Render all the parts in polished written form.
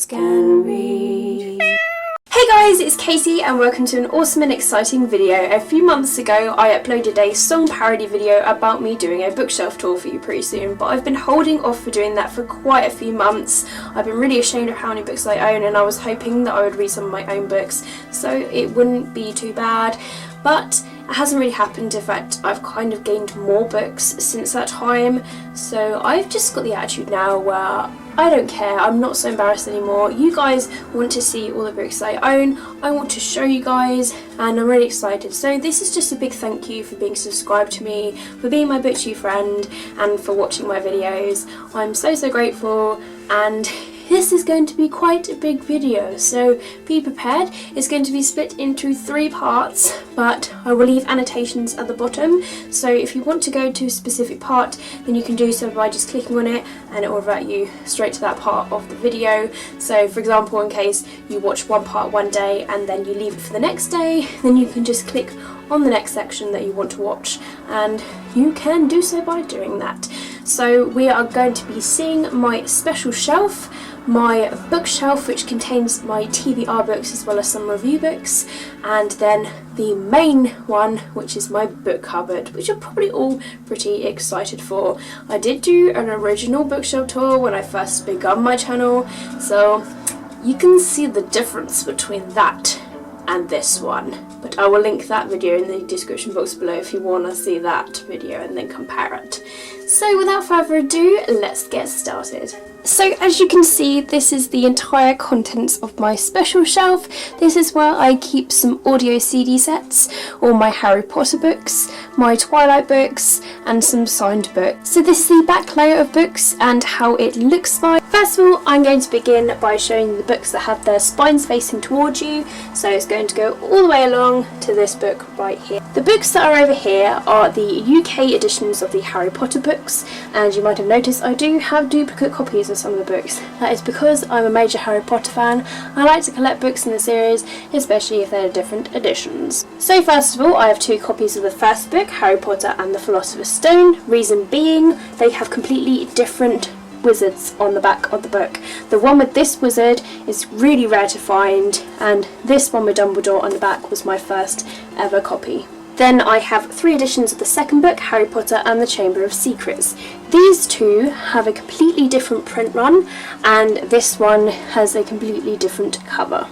words can reach. Hey guys, it's Katie and welcome to an awesome and exciting video. A few months ago I uploaded a song parody video about me doing a bookshelf tour for you pretty soon, but I've been holding off for doing that for quite a few months. I've been really ashamed of how many books I own, and I was hoping that I would read some of my own books so it wouldn't be too bad, but it hasn't really happened. In fact, I've kind of gained more books since that time, so I've just got the attitude now where I don't care, I'm not so embarrassed anymore. You guys want to see all the books I own, I want to show you guys, and I'm really excited. So this is just a big thank you for being subscribed to me, for being my booktube friend, and for watching my videos. I'm so grateful, and this is going to be quite a big video, so be prepared. It's going to be split into 3 parts, but I will leave annotations at the bottom, so if you want to go to a specific part, then you can do so by just clicking on it and it will revert you straight to that part of the video. So for example, in case you watch one part one day and then you leave it for the next day, then you can just click on the next section that you want to watch, and you can do so by doing that. So we are going to be seeing my special shelf, my bookshelf which contains my TBR books as well as some review books, and then the main one which is my book cupboard, which you're probably all pretty excited for. I did do an original bookshelf tour when I first begun my channel, so you can see the difference between that and this one, but I will link that video in the description box below if you want to see that video and then compare it. So without further ado, let's get started. So as you can see, this is the entire contents of my special shelf. This is where I keep some audio CD sets, all my Harry Potter books, my Twilight books, and some signed books. So this is the back layer of books and how it looks like. First of all, I'm going to begin by showing you the books that have their spines facing towards you. So it's going to go all the way along to this book right here. The books that are over here are the UK editions of the Harry Potter books, and you might have noticed I do have duplicate copies of some of the books. That is because I'm a major Harry Potter fan. I like to collect books in the series, especially if they're different editions. So first of all, I have 2 copies of the first book, Harry Potter and the Philosopher's Stone. Reason being, they have completely different wizards on the back of the book. The one with this wizard is really rare to find, and this one with Dumbledore on the back was my first ever copy. Then I have 3 editions of the second book, Harry Potter and the Chamber of Secrets. These 2 have a completely different print run, and this one has a completely different cover.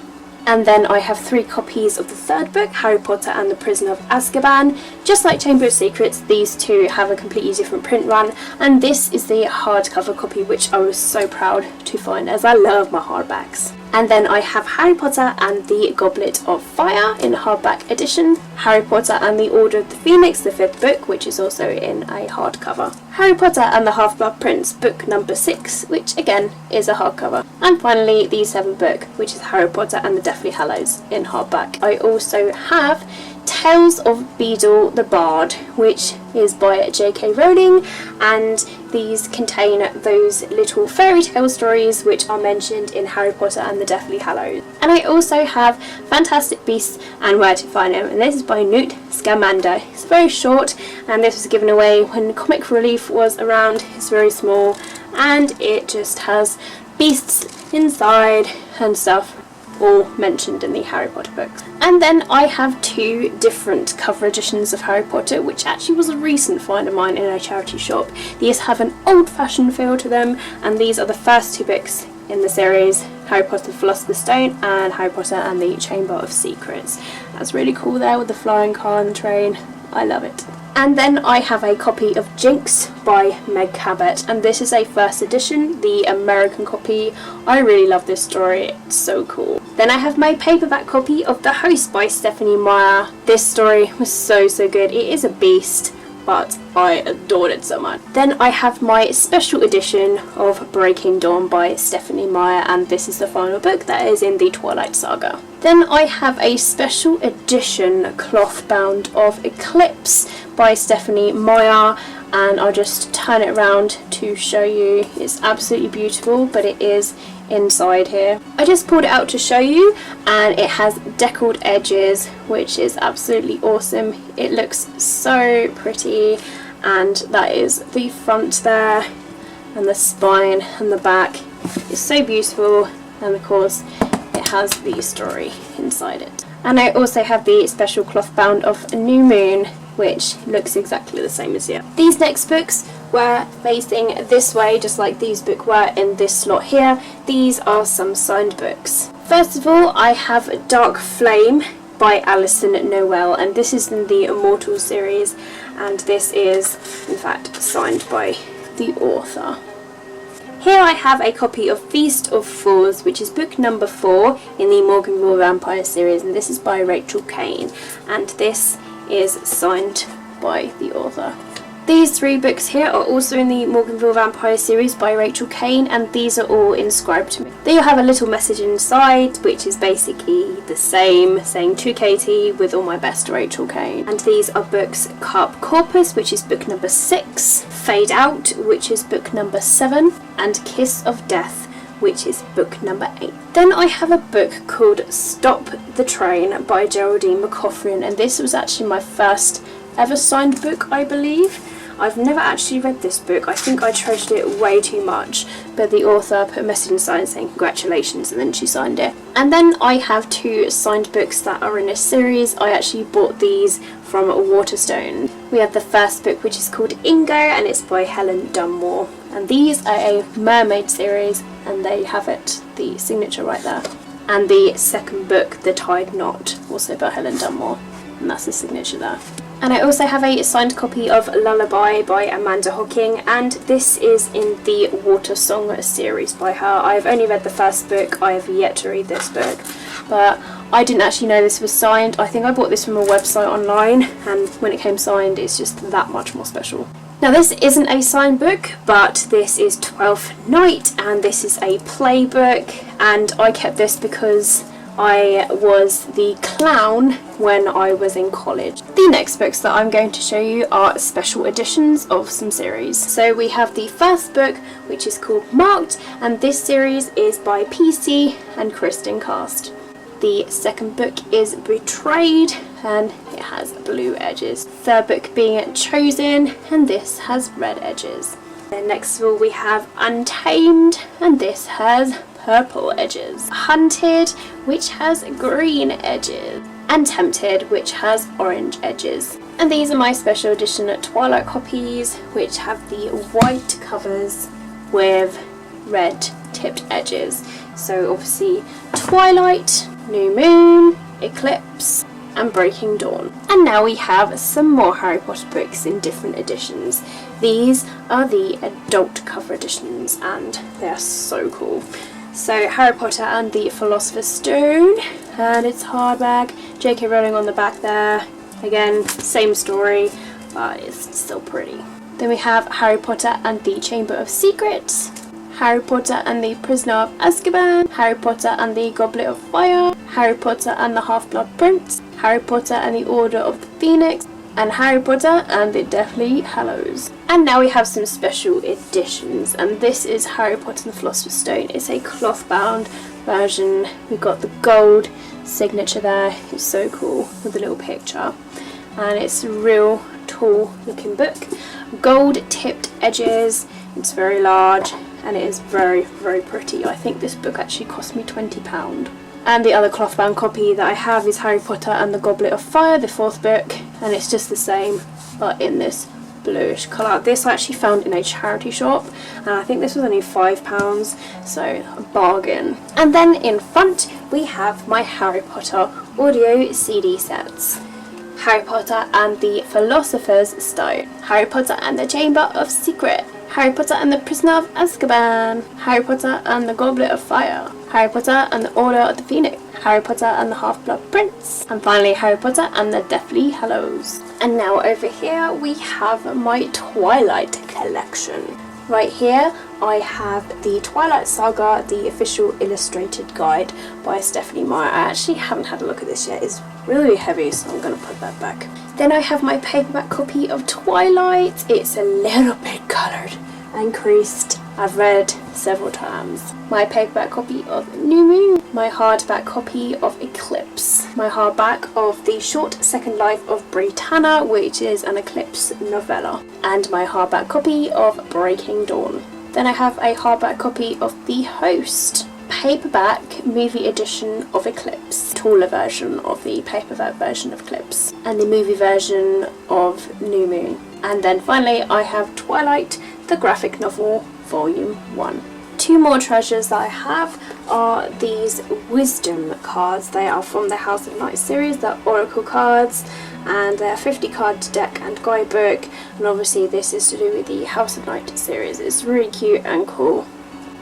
And then I have 3 copies of the third book, Harry Potter and the Prisoner of Azkaban. Just like Chamber of Secrets, these 2 have a completely different print run, and this is the hardcover copy, which I was so proud to find, as I love my hardbacks. And then I have Harry Potter and the Goblet of Fire in a hardback edition, Harry Potter and the Order of the Phoenix, the 5th book, which is also in a hardcover, Harry Potter and the Half-Blood Prince, book number 6, which again is a hardcover, and finally the 7th book, which is Harry Potter and the Deathly Hallows in hardback. I also have Tales of Beedle the Bard, which is by J.K. Rowling, and these contain those little fairy tale stories which are mentioned in Harry Potter and the Deathly Hallows. And I also have Fantastic Beasts and Where to Find Them, and this is by Newt Scamander. It's very short, and this was given away when Comic Relief was around. It's very small, and it just has beasts inside and stuff, all mentioned in the Harry Potter books. And then I have 2 different cover editions of Harry Potter, which actually was a recent find of mine in a charity shop. These have an old-fashioned feel to them, and these are the first 2 books in the series, Harry Potter and the Philosopher's Stone and Harry Potter and the Chamber of Secrets. That's really cool there with the flying car and the train. I love it. And then I have a copy of Jinx by Meg Cabot, and this is a first edition, the American copy. I really love this story, it's so cool. Then I have my paperback copy of The Host by Stephanie Meyer. This story was so good. It is a beast, but I adored it so much. Then I have my special edition of Breaking Dawn by Stephanie Meyer, and this is the final book that is in the Twilight Saga. Then I have a special edition cloth bound of Eclipse by Stephanie Meyer, and I'll just turn it around to show you. It's absolutely beautiful, but it is inside here. I just pulled it out to show you, and it has deckled edges, which is absolutely awesome. It looks so pretty, and that is the front there, and the spine and the back. It's so beautiful. and of course it has the story inside it. And I also have the special cloth bound of New Moon, which looks exactly the same as here. These next books were facing this way, just like these books were in this slot here. These are some signed books. First of all, I have Dark Flame by Alison Noel, and this is in the Immortal series, and this is in fact signed by the author. Here I have a copy of Feast of Fools, which is book number 4 in the Morganville Vampire series, and this is by Rachel Kane, and this is signed by the author. These 3 books here are also in the Morganville Vampire series by Rachel Kane, and these are all inscribed to me. They all have a little message inside, which is basically the same, saying to Katie, with all my best, Rachel Kane. And these are books Carp Corpus, which is book number 6, Fade Out, which is book number 7, and Kiss of Death, which is book number 8. Then I have a book called Stop the Train by Geraldine McCaughren, and this was actually my first ever signed book, I believe. I've never actually read this book. I think I treasured it way too much, but the author put a message inside saying congratulations, and then she signed it. And then I have 2 signed books that are in a series. I actually bought these from Waterstone. We have the first book, which is called Ingo, and it's by Helen Dunmore. And these are a mermaid series, and they have it, the signature right there. And the second book, The Tide Knot, also by Helen Dunmore, and that's the signature there. And I also have a signed copy of Lullaby by Amanda Hocking, and this is in the Water Song series by her. I've only read the first book, I have yet to read this book, but I didn't actually know this was signed. I think I bought this from a website online, and when it came signed, it's just that much more special. Now this isn't a signed book, but this is 12th Night, and this is a playbook, and I kept this because I was the clown when I was in college. The next books that I'm going to show you are special editions of some series. So we have the first book, which is called Marked, and this series is by PC and Kristen Cast. The second book is Betrayed, and it has blue edges. Third book being Chosen, and this has red edges. Then next of all we have Untamed, and this has purple edges. Hunted, which has green edges. And Tempted, which has orange edges. And these are my special edition Twilight copies, which have the white covers with red tipped edges. So obviously Twilight, New Moon, Eclipse, and Breaking Dawn. And now we have some more Harry Potter books in different editions. These are the adult cover editions, and they are so cool. So Harry Potter and the Philosopher's Stone, and it's hardback, J.K. Rowling on the back there. Again, same story, but it's still pretty. Then we have Harry Potter and the Chamber of Secrets, Harry Potter and the Prisoner of Azkaban, Harry Potter and the Goblet of Fire, Harry Potter and the Half-Blood Prince, Harry Potter and the Order of the Phoenix, and Harry Potter and the Deathly Hallows. And now we have some special editions, and this is Harry Potter and the Philosopher's Stone. It's a cloth bound version. We've got the gold signature there, it's so cool, with a little picture, and it's a real tall looking book. Gold tipped edges, it's very large, and it is very, very pretty. I think this book actually cost me £20. And the other cloth bound copy that I have is Harry Potter and the Goblet of Fire, the 4th book, and it's just the same, but in this bluish colour. This I actually found in a charity shop, and I think this was only £5, so a bargain. And then in front we have my Harry Potter audio CD sets. Harry Potter and the Philosopher's Stone, Harry Potter and the Chamber of Secret, Harry Potter and the Prisoner of Azkaban, Harry Potter and the Goblet of Fire, Harry Potter and the Order of the Phoenix, Harry Potter and the Half-Blood Prince, and finally Harry Potter and the Deathly Hallows. And now over here we have my Twilight collection. Right here I have the Twilight Saga, the official illustrated guide by Stephanie Meyer. I actually haven't had a look at this yet, it's really heavy, so I'm going to put that back. Then I have my paperback copy of Twilight. It's a little bit coloured and creased. I've read several times. My paperback copy of New Moon, my hardback copy of Eclipse, my hardback of The Short Second Life of Britannia, which is an Eclipse novella, and my hardback copy of Breaking Dawn. Then I have a hardback copy of The Host, paperback movie edition of Eclipse, taller version of the paperback version of Eclipse, and the movie version of New Moon. And then finally I have Twilight, the graphic novel, volume 1. Two more treasures that I have are these wisdom cards. They are from the House of Night series, they're oracle cards, and they're 50 card deck and guidebook, and obviously this is to do with the House of Night series. It's really cute and cool.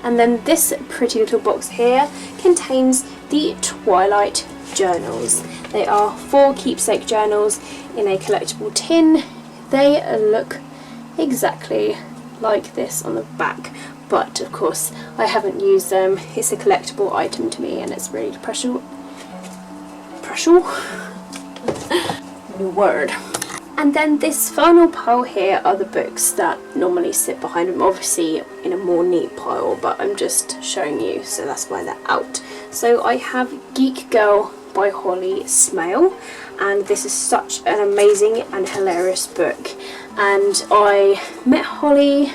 And then this pretty little box here contains the Twilight journals. They are 4 keepsake journals in a collectible tin. They look exactly like this on the back, but of course I haven't used them. It's a collectible item to me and it's really precious. New word. And then this final pile here are the books that normally sit behind them, obviously in a more neat pile, but I'm just showing you, so that's why they're out. So I have Geek Girl by Holly Smale, and this is such an amazing and hilarious book. And I met Holly,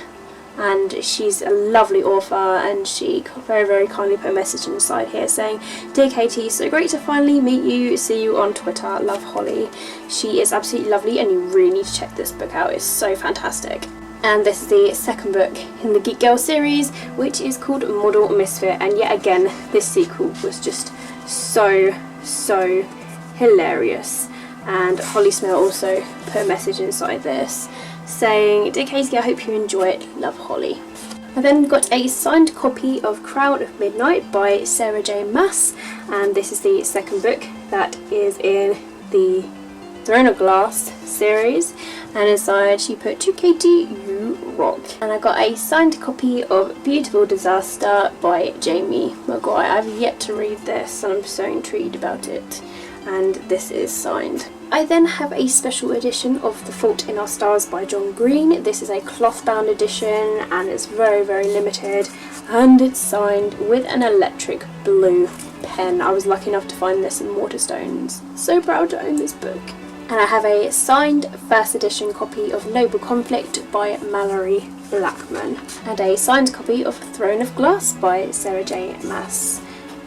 and she's a lovely author, and she very kindly put a message inside here saying, "Dear Katie, so great to finally meet you, see you on Twitter, love Holly." She is absolutely lovely and you really need to check this book out, it's so fantastic. And this is the second book in the Geek Girl series, which is called Model Misfit, and yet again this sequel was just so hilarious. And Holly Smale also put a message inside this saying, "Dear Katie, I hope you enjoy it, love Holly." I then got a signed copy of Crown of Midnight by Sarah J Maas, and this is the second book that is in the Throne of Glass series, and inside she put, "To Katie, you rock." And I got a signed copy of Beautiful Disaster by Jamie Maguire. I've yet to read this and I'm so intrigued about it, and this is signed. I then have a special edition of The Fault in Our Stars by John Green. This is a cloth bound edition and it's very limited, and it's signed with an electric blue pen. I was lucky enough to find this in Waterstones. So proud to own this book. And I have a signed first edition copy of Noble Conflict by Mallory Blackman, and a signed copy of Throne of Glass by Sarah J Maas,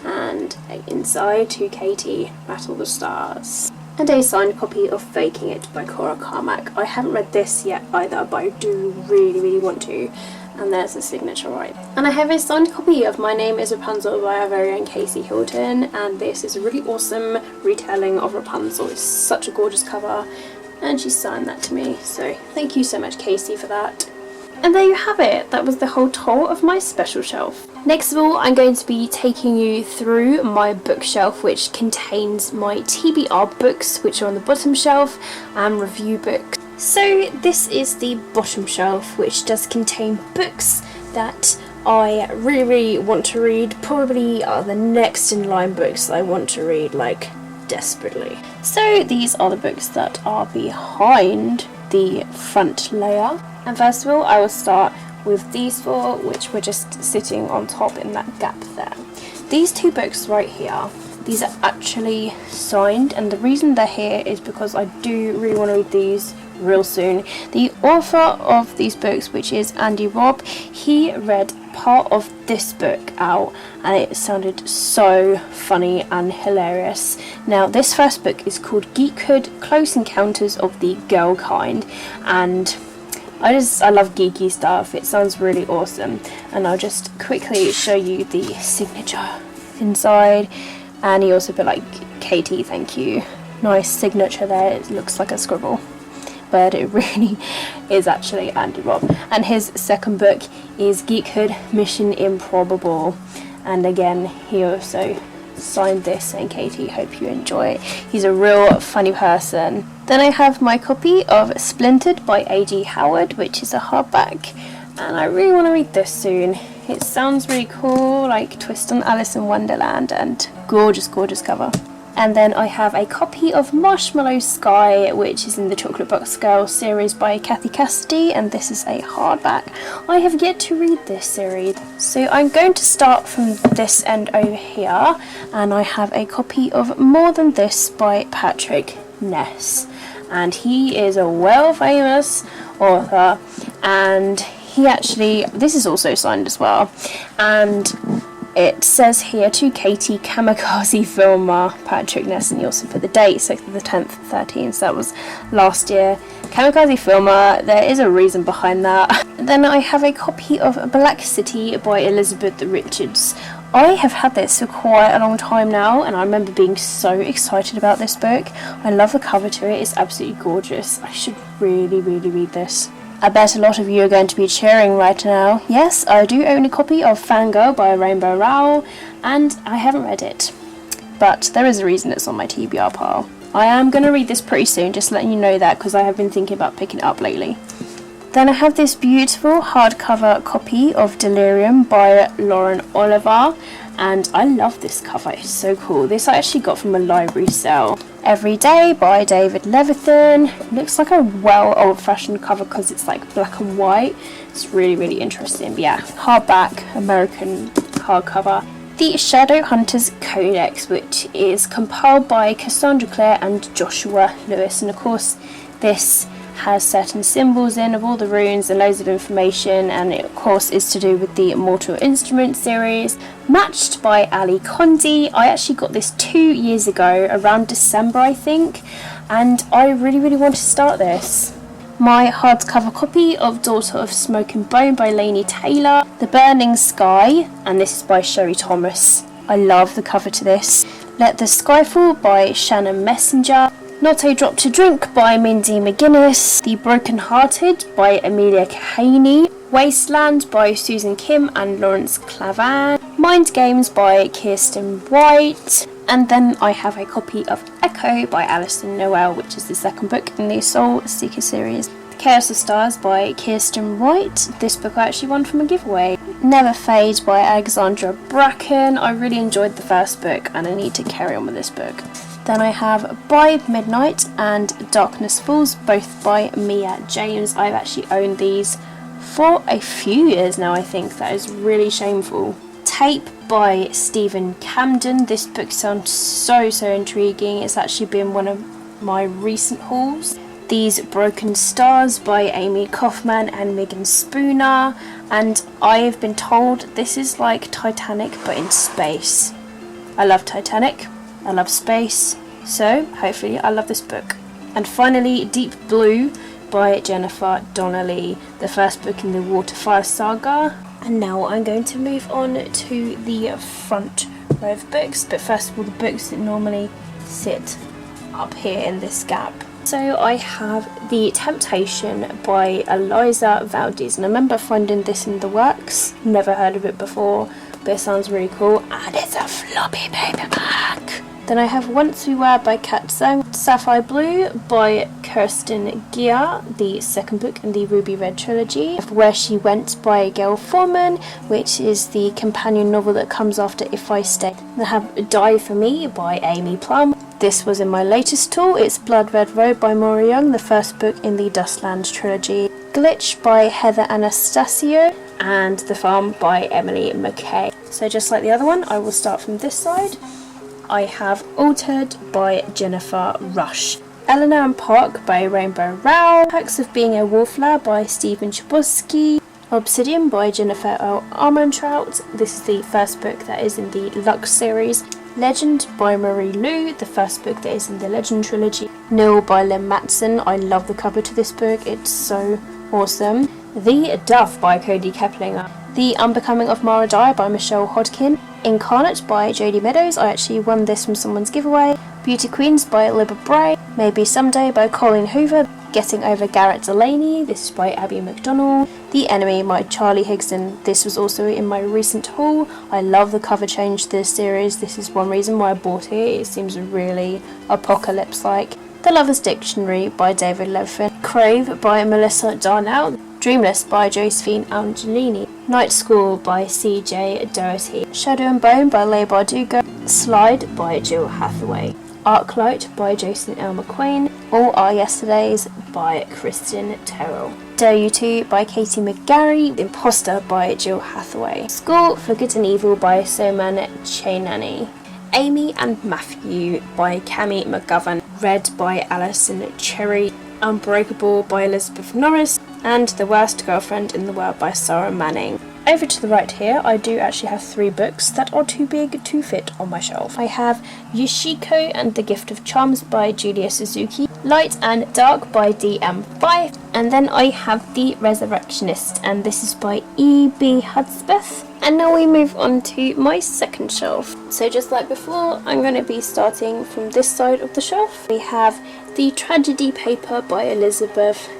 and inside, "To Katie, Battle the Stars," and a signed copy of Faking It by Cora Carmack. I haven't read this yet either, but I do really want to. And there's the signature right. And I have a signed copy of My Name is Rapunzel by our very own Casey Hilton, and this is a really awesome retelling of Rapunzel. It's such a gorgeous cover, and she signed that to me, so thank you so much, Casey, for that. And there you have it, that was the whole tour of my special shelf. Next of all, I'm going to be taking you through my bookshelf, which contains my TBR books, which are on the bottom shelf, and review books. So this is the bottom shelf, which does contain books that I really want to read, probably are the next in line books that I want to read, like, desperately. So these are the books that are behind the front layer. And first of all, I will start with these 4, which were just sitting on top in that gap there. These 2 books right here, these are actually signed, and the reason they're here is because I do really want to read these real soon. The author of these books, which is Andy Robb, he read part of this book out and it sounded so funny and hilarious. Now this first book is called Geekhood: Close Encounters of the Girl Kind, and I love geeky stuff. It sounds really awesome, and I'll just quickly show you the signature inside. And he also put, like, "Katie, thank you." Nice signature there. It looks like a scribble, but it really is actually Andy Robb. And his second book is Geekhood: Mission Improbable, and again he also signed this saying, "Katie, hope you enjoy it." He's a real funny person. Then I have my copy of Splintered by A.G. Howard, which is a hardback, and I really want to read this soon. It sounds really cool, like twist on Alice in Wonderland, and gorgeous cover. And then I have a copy of Marshmallow Sky, which is in the Chocolate Box Girl series by Kathy Cassidy, and this is a hardback. I have yet to read this series, so I'm going to start from this end over here, and I have a copy of More Than This by Patrick Ness, and he is a famous author, and he actually, this is also signed as well, and It says here to Katie, Kamikaze filmer Patrick Ness, and you also put the date, so the 10th, 13th, so that was last year. Kamikaze filmer, there is a reason behind that. Then I have a copy of Black City by Elizabeth Richards. I have had this for quite a long time now, and I remember being so excited about this book. I love the cover to it, it's absolutely gorgeous. I should really read this. I bet a lot of you are going to be cheering right now. Yes, I do own a copy of Fangirl by Rainbow Rowell, and I haven't read it. But there is a reason it's on my TBR pile. I am going to read this pretty soon, just letting you know that, because I have been thinking about picking it up lately. Then I have this beautiful hardcover copy of Delirium by Lauren Oliver, and I love this cover, it's so cool. This I actually got from a library sale. Every Day by David Levithan. Looks like a old-fashioned cover because it's like black and white. It's really interesting. But yeah, hardback, American hardcover. The Shadowhunters Codex, which is compiled by Cassandra Clare and Joshua Lewis, and of course this has certain symbols in of all the runes and loads of information, and it of course is to do with the Mortal Instruments series, matched by Ali Condi. I actually got this 2 years ago, around December I think, and I really want to start this. My hardcover copy of Daughter of Smoke and Bone by Laini Taylor, The Burning Sky, and this is by Sherry Thomas. I love the cover to this. Let the Sky Fall by Shannon Messenger, Not a Drop to Drink by Mindy McGuinness, The Broken Hearted by Amelia Kahaney, Wasteland by Susan Kim and Lawrence Cavern, Mind Games by Kirsten White, and then I have a copy of Echo by Alison Noel, which is the second book in the Soul Seeker series. Chaos of Stars by Kirsten White. This book I actually won from a giveaway. Never Fade by Alexandra Bracken. I really enjoyed the first book and I need to carry on with this book. Then I have By Midnight and Darkness Falls, both by Mia James. I've actually owned these for a few years now, I think. That is really shameful. Tape by Stephen Camden. This book sounds so intriguing. It's actually been one of my recent hauls. These Broken Stars by Amy Kaufman and Megan Spooner, and I've been told this is like Titanic but in space. I love Titanic, I love space, so hopefully I love this book. And finally, Deep Blue by Jennifer Donnelly, the first book in the Waterfire saga. And now I'm going to move on to the front row of books, but first of all the books that normally sit up here in this gap. So I have The Temptation by Eliza Valdez, and I remember finding this in the works, never heard of it before, but it sounds really cool, and it's a floppy paperback. Then I have Once We Were by Kat Zhang, Sapphire Blue by Kirsten Gia, the second book in the Ruby Red trilogy, Where She Went by Gail Foreman, which is the companion novel that comes after If I Stay. I have Die For Me by Amy Plum. This was in my latest haul. It's Blood Red Road by Maura Young, the first book in the Dustlands trilogy. Glitch by Heather Anastasio, and The Farm by Emily McKay. So just like the other one, I will start from this side. I have Altered by Jennifer Rush, Eleanor and Park by Rainbow Rowell, Perks of Being a Wallflower by Stephen Chbosky, Obsidian by Jennifer L. Armentrout. This is the first book that is in the Lux series. Legend by Marie Lu, the first book that is in the Legend trilogy. Nil by Lynn Matson. I love the cover to this book, it's so awesome. The Dove by Cody Keplinger. The Unbecoming of Mara Dye by Michelle Hodkin. Incarnate by Jodie Meadows. I actually won this from someone's giveaway. Beauty Queens by Libba Bray. Maybe Someday by Colleen Hoover. Getting Over Garrett Delaney. This is by Abby McDonnell. The Enemy by Charlie Higson. This was also in my recent haul. I love the cover change to this series. This is one reason why I bought it. It seems really apocalypse-like. The Lover's Dictionary by David Levin. Crave by Melissa Darnell. Dreamless by Josephine Angelini. Night School by CJ Doherty. Shadow and Bone by Leigh Bardugo. Slide by Jill Hathaway. Arclight by Jason L. McQueen. All Our Yesterdays by Kristen Terrell. Dare You To by Katie McGarry. Imposter by Jill Hathaway. School for Good and Evil by Soman Chainani. Amy and Matthew by Cami McGovern. Red by Alison Cherry. Unbreakable by Elizabeth Norris. And The Worst Girlfriend in the World by Sarah Manning. Over to the right here, I do actually have 3 books that are too big to fit on my shelf. I have Yoshiko and the Gift of Charms by Julia Suzuki, Light and Dark by D.M. Fife, and then I have The Resurrectionist, and this is by E.B. Hudspeth. And now we move on to my second shelf. So just like before, I'm going to be starting from this side of the shelf. We have The Tragedy Paper by Elizabeth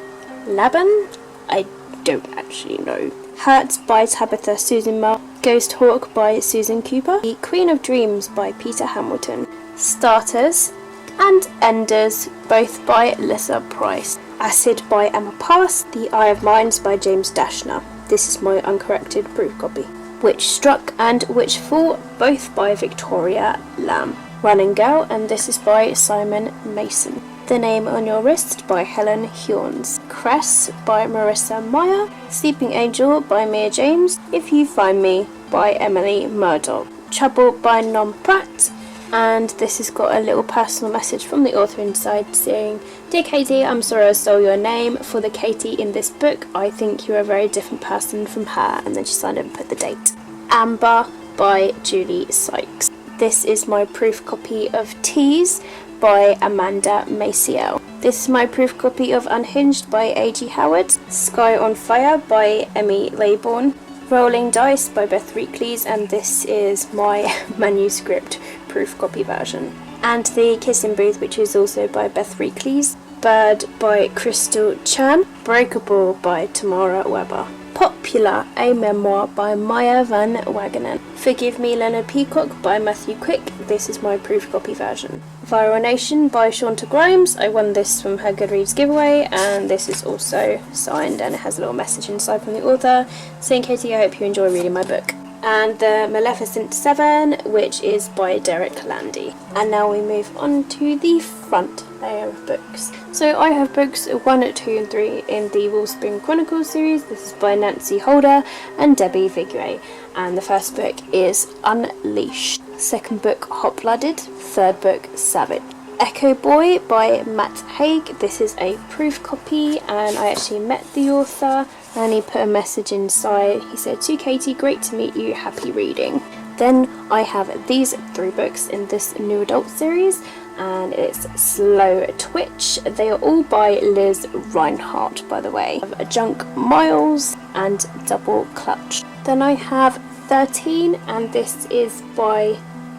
Laban. I don't actually know. Hurt by Tabitha Susan Mull, Ghost Hawk by Susan Cooper, The Queen of Dreams by Peter Hamilton, Starters and Enders, both by Lissa Price, Acid by Emma Pass, The Eye of Minds by James Dashner. This is my uncorrected proof copy. Witch Struck and Witchfall, both by Victoria Lamb. Running Girl, and this is by Simon Mason. The Name on Your Wrist by Helen Hewens. Cress by Marissa Meyer. Sleeping Angel by Mia James. If You Find Me by Emily Murdoch. Trouble by Nom Pratt. And this has got a little personal message from the author inside saying, "Dear Katie, I'm sorry I stole your name. For the Katie in this book, I think you're a very different person from her." And then she signed it and put the date. Amber by Julie Sykes. This is my proof copy of Tease by Amanda Maciel. This is my proof copy of Unhinged by A.G. Howard. Sky on Fire by Emmy Laybourne. Rolling Dice by Beth Reekleys, and this is my manuscript proof copy version. And The Kissing Booth, which is also by Beth Reekleys. Bird by Crystal Chan. Breakable by Tamara Weber. Popular, a memoir by Maya Van Wagenen. Forgive Me Leonard Peacock by Matthew Quick. This is my proof copy version. Viral Nation by Shonta Grimes. I won this from her Goodreads giveaway, and this is also signed and it has a little message inside from the author saying, "Katie, I hope you enjoy reading my book." And The Maleficent 7, which is by Derek Landy. And now we move on to the front layer of books. So I have books 1, 2 and 3 in the Wolfspring Chronicles series. This is by Nancy Holder and Debbie Vigouret. And the first book is Unleashed. Second book, Hot Blooded. Third book, Savage. Echo Boy by Matt Haig. This is a proof copy, and I actually met the author and he put a message inside. He said, "To Katie, great to meet you, happy reading." Then I have these 3 books in this new adult series, and it's Slow Twitch. They are all by Liz Reinhardt, by the way. I have Junk Miles and Double Clutch. Then I have 13, and this is by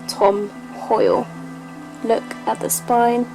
Tom Hoyle. Look at the spine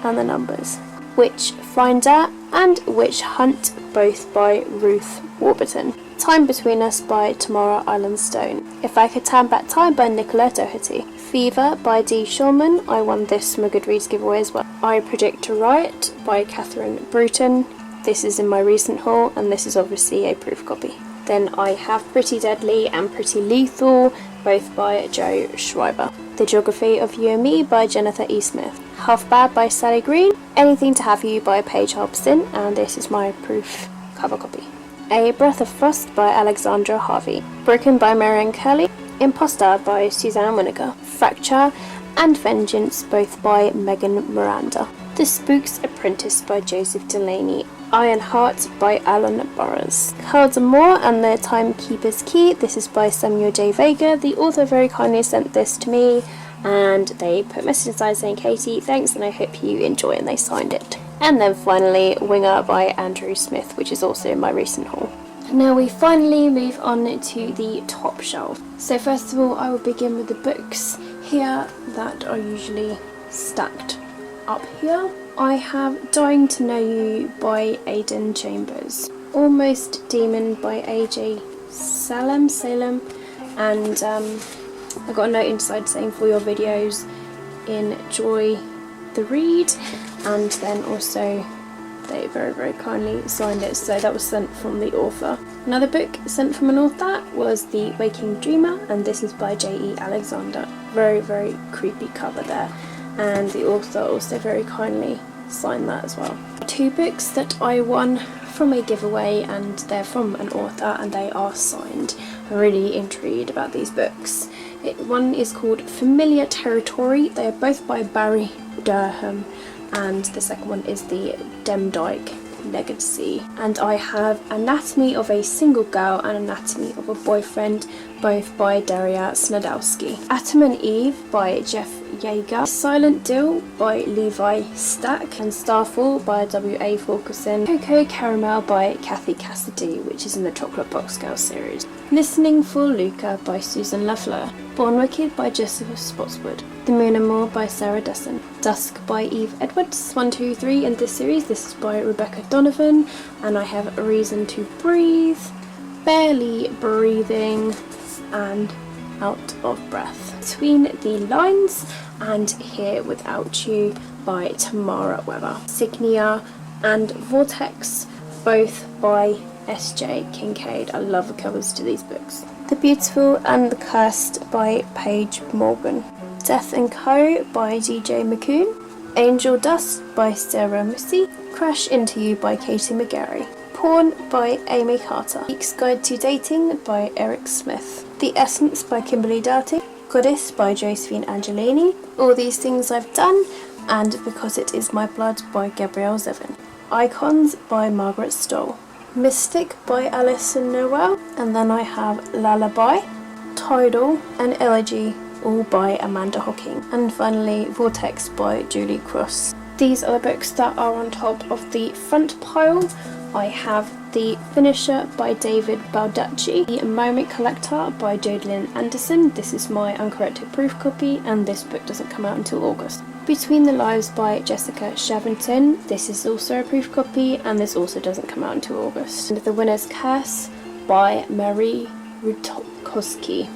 and the numbers. Witch Finder and Witch Hunt, both by Ruth Warburton. Time Between Us by Tamara Islandstone. If I Could Turn Back Time by Nicolette Doherty. Fever by Dee Shulman. I won this from a Goodreads giveaway as well. I Predict a Riot by Catherine Bruton. This is in my recent haul, and this is obviously a proof copy. Then I have Pretty Deadly and Pretty Lethal, both by Joe Schreiber. The Geography of You and Me by Jennifer E. Smith. Half Bad by Sally Green. Anything to Have You by Paige Hobson, and this is my proof cover copy. A Breath of Frost by Alexandra Harvey. Broken by Marianne Curley. Imposter by Suzanne Winokur. Fracture and Vengeance, both by Megan Miranda. The Spook's Apprentice by Joseph Delaney. Iron Heart by Alan Burrows. Cards and More and the Timekeeper's Key. This is by Samuel J. Vega. The author very kindly sent this to me, and they put a message inside saying, "Katie, thanks, and I hope you enjoy," and they signed it. And then finally, Winger by Andrew Smith, which is also in my recent haul. Now we finally move on to the top shelf. So first of all, I will begin with the books here that are usually stacked up here. I have Dying to Know You by Aidan Chambers. Almost Demon by AJ Salem, and I got a note inside saying, "For your videos, enjoy the read," and then also they very, very kindly signed it, so that was sent from the author. Another book sent from an author was The Waking Dreamer, and this is by J.E. Alexander. Very, very creepy cover there, and the author also very kindly signed that as well. 2 books that I won from a giveaway, and they're from an author and they are signed. I'm really intrigued about these books. One is called Familiar Territory. They are both by Barry Durham, and the second one is The Demdike Legacy. And I have Anatomy of a Single Girl and Anatomy of a Boyfriend, both by Daria Snadowski. Atom and Eve by Jeff Yeager. Silent Deal by Levi Stack. And Starfall by W.A. Fulkerson. Cocoa Caramel by Kathy Cassidy, which is in the Chocolate Box Girl series. Listening for Luca by Susan Leffler. Born Wicked by Jessica Spotswood. The Moon and More by Sarah Desson. Dusk by Eve Edwards. 1, 2, 3 in this series. This is by Rebecca Donovan. And I have A Reason to Breathe, Barely Breathing, and Out of Breath. Between the Lines and Here Without You by Tamara Weber. Signia and Vortex, both by S.J. Kincaid. I love the covers to these books. The Beautiful and the Cursed by Paige Morgan. Death & Co. by D.J. McCoon. Angel Dust by Sarah Missy. Crash Into You by Katie McGarry. Porn by Amy Carter. Geek's Guide to Dating by Eric Smith. The Essence by Kimberly Darty. Goddess by Josephine Angelini. All These Things I've Done, and Because It Is My Blood by Gabrielle Zevin. Icons by Margaret Stoll. Mystic by Alison Noel, and then I have Lullaby, Tidal, and Elegy, all by Amanda Hocking, and finally Vortex by Julie Cross. These are the books that are on top of the front pile. I have The Finisher by David Baldacci, The Moment Collector by Jodlyn Anderson. This is my uncorrected proof copy, and this book doesn't come out until August. Between the Lives by Jessica Shavington. This is also a proof copy, and this also doesn't come out until August. And The Winner's Curse by Marie Rutkowski.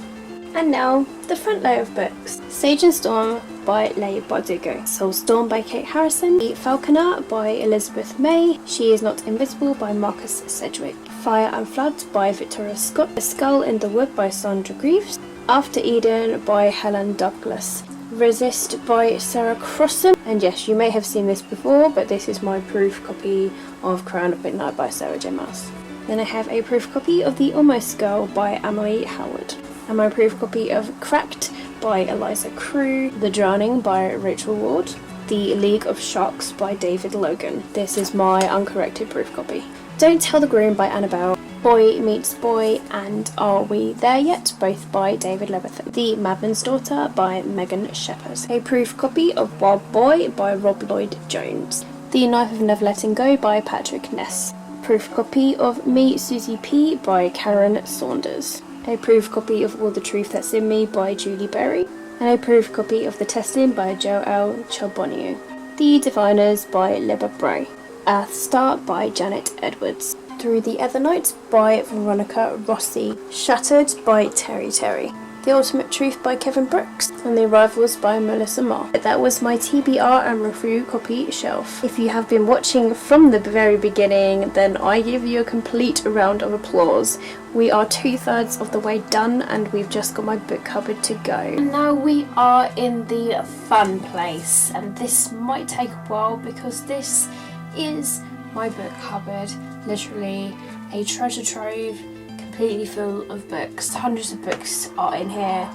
And now, the front layer of books. Sage and Storm by Leigh Bardugo. Soulstorm by Kate Harrison. The Falconer by Elizabeth May. She Is Not Invisible by Marcus Sedgwick. Fire and Flood by Victoria Scott. The Skull in the Wood by Sandra Greaves. After Eden by Helen Douglas. Resist by Sarah Crossan. And yes, you may have seen this before, but this is my proof copy of Crown of Midnight by Sarah J. Maas. Then I have a proof copy of The Almost Girl by Emily Howard. And my proof copy of Cracked by Eliza Crew. The Drowning by Rachel Ward. The League of Sharks by David Logan. This is my uncorrected proof copy. Don't Tell the Groom by Annabelle. Boy Meets Boy and Are We There Yet? Both by David Levithan. The Madman's Daughter by Megan Shepherd. A proof copy of Wild Boy by Rob Lloyd Jones. The Knife of Never Letting Go by Patrick Ness. Proof copy of Me, Susie P by Karen Saunders. A proof copy of All the Truth That's in Me by Julie Berry. And a proof copy of The Testing by Joelle Charbonneau. The Diviners by Libba Bray. Earth Star by Janet Edwards. Through the Other Night by Veronica Rossi. Shattered by Terry Terry. The Ultimate Truth by Kevin Brooks. And The Arrivals by Melissa Marr. That was my TBR and review copy shelf. If you have been watching from the very beginning, then I give you a complete round of applause. We are 2/3 of the way done, and we've just got my book cupboard to go. And now we are in the fun place, and this might take a while because this is my book cupboard, literally a treasure trove completely full of books. Hundreds of books are in here,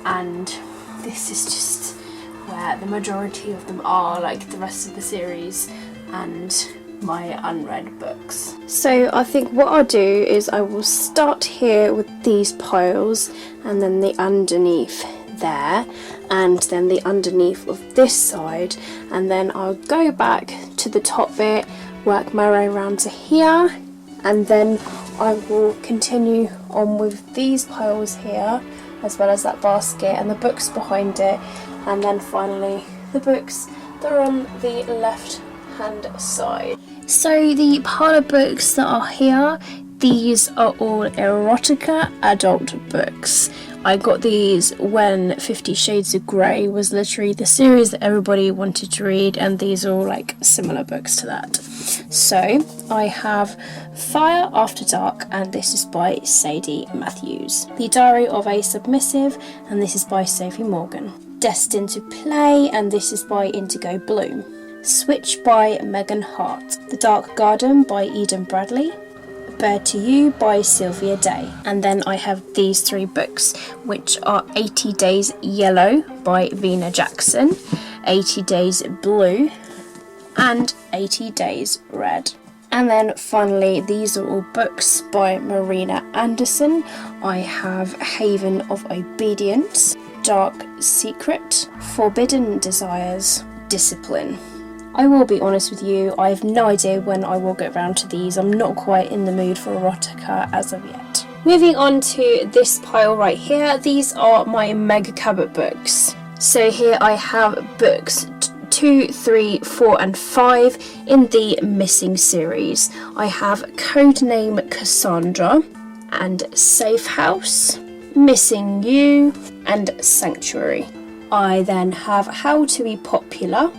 and this is just where the majority of them are, like the rest of the series and my unread books. So I think what I'll do is I will start here with these piles, and then the underneath there, and then the underneath of this side, and then I'll go back to the top bit, work my way around to here, and then I will continue on with these piles here, as well as that basket and the books behind it, and then finally the books that are on the left hand side. So the pile of books that are here, these are all erotica adult books. I got these when 50 Shades of Grey was literally the series that everybody wanted to read, and these are all like similar books to that. So I have Fire After Dark, and this is by Sadie Matthews. The Diary of a Submissive, and this is by Sophie Morgan. Destined to Play, and this is by Indigo Bloom. Switch by Megan Hart. The Dark Garden by Eden Bradley. Bird to You by Sylvia Day. And then I have these three books, which are 80 Days Yellow by Vina Jackson, 80 Days Blue, and 80 Days Red. And then finally, these are all books by Marina Anderson. I have Haven of Obedience, Dark Secret, Forbidden Desires, Discipline. I will be honest with you, I have no idea when I will get around to these. I'm not quite in the mood for erotica as of yet. Moving on to this pile right here, these are my Mega Cabot books. So here I have books 2, 3, 4 and 5 in the Missing series. I have Codename Cassandra and Safe House, Missing You and Sanctuary. I then have How to Be Popular.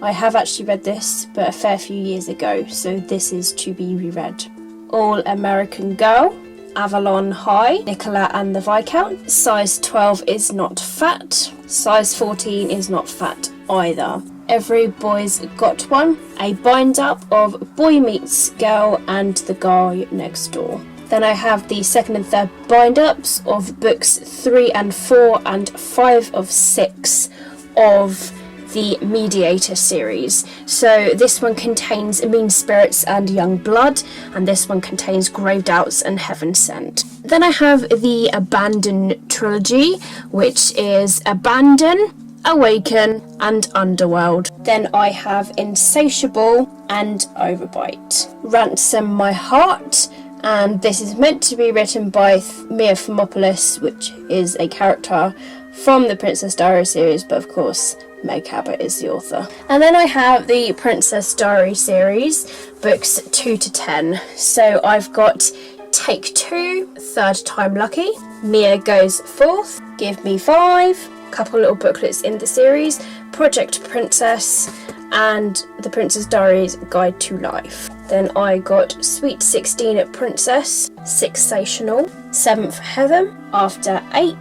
I have actually read this, but a fair few years ago, so this is to be reread. All American Girl, Avalon High, Nicola and the Viscount. Size 12 is not fat. Size 14 is not fat either. Every Boy's Got One. A bind up of Boy Meets Girl and The Guy Next Door. Then I have the second and third bind ups of books 3 and 4 and 5 of 6 of the Mediator series. So this one contains Mean Spirits and Young Blood, and this one contains Grave Doubts and Heaven Sent. Then I have the Abandon trilogy, which is Abandon, Awaken and Underworld. Then I have Insatiable and Overbite. Ransom My Heart, and this is meant to be written by Mia Thermopolis, which is a character from the Princess Diary series, but of course Meg Cabot is the author. And then I have the Princess Diary series, books 2 to 10. So I've got Take 2, Third Time Lucky, Mia Goes Forth, Give Me 5, couple little booklets in the series, Project Princess, and The Princess Diaries Guide to Life. Then I got Sweet 16 Princess, Sixational, 7th Heaven, After 8,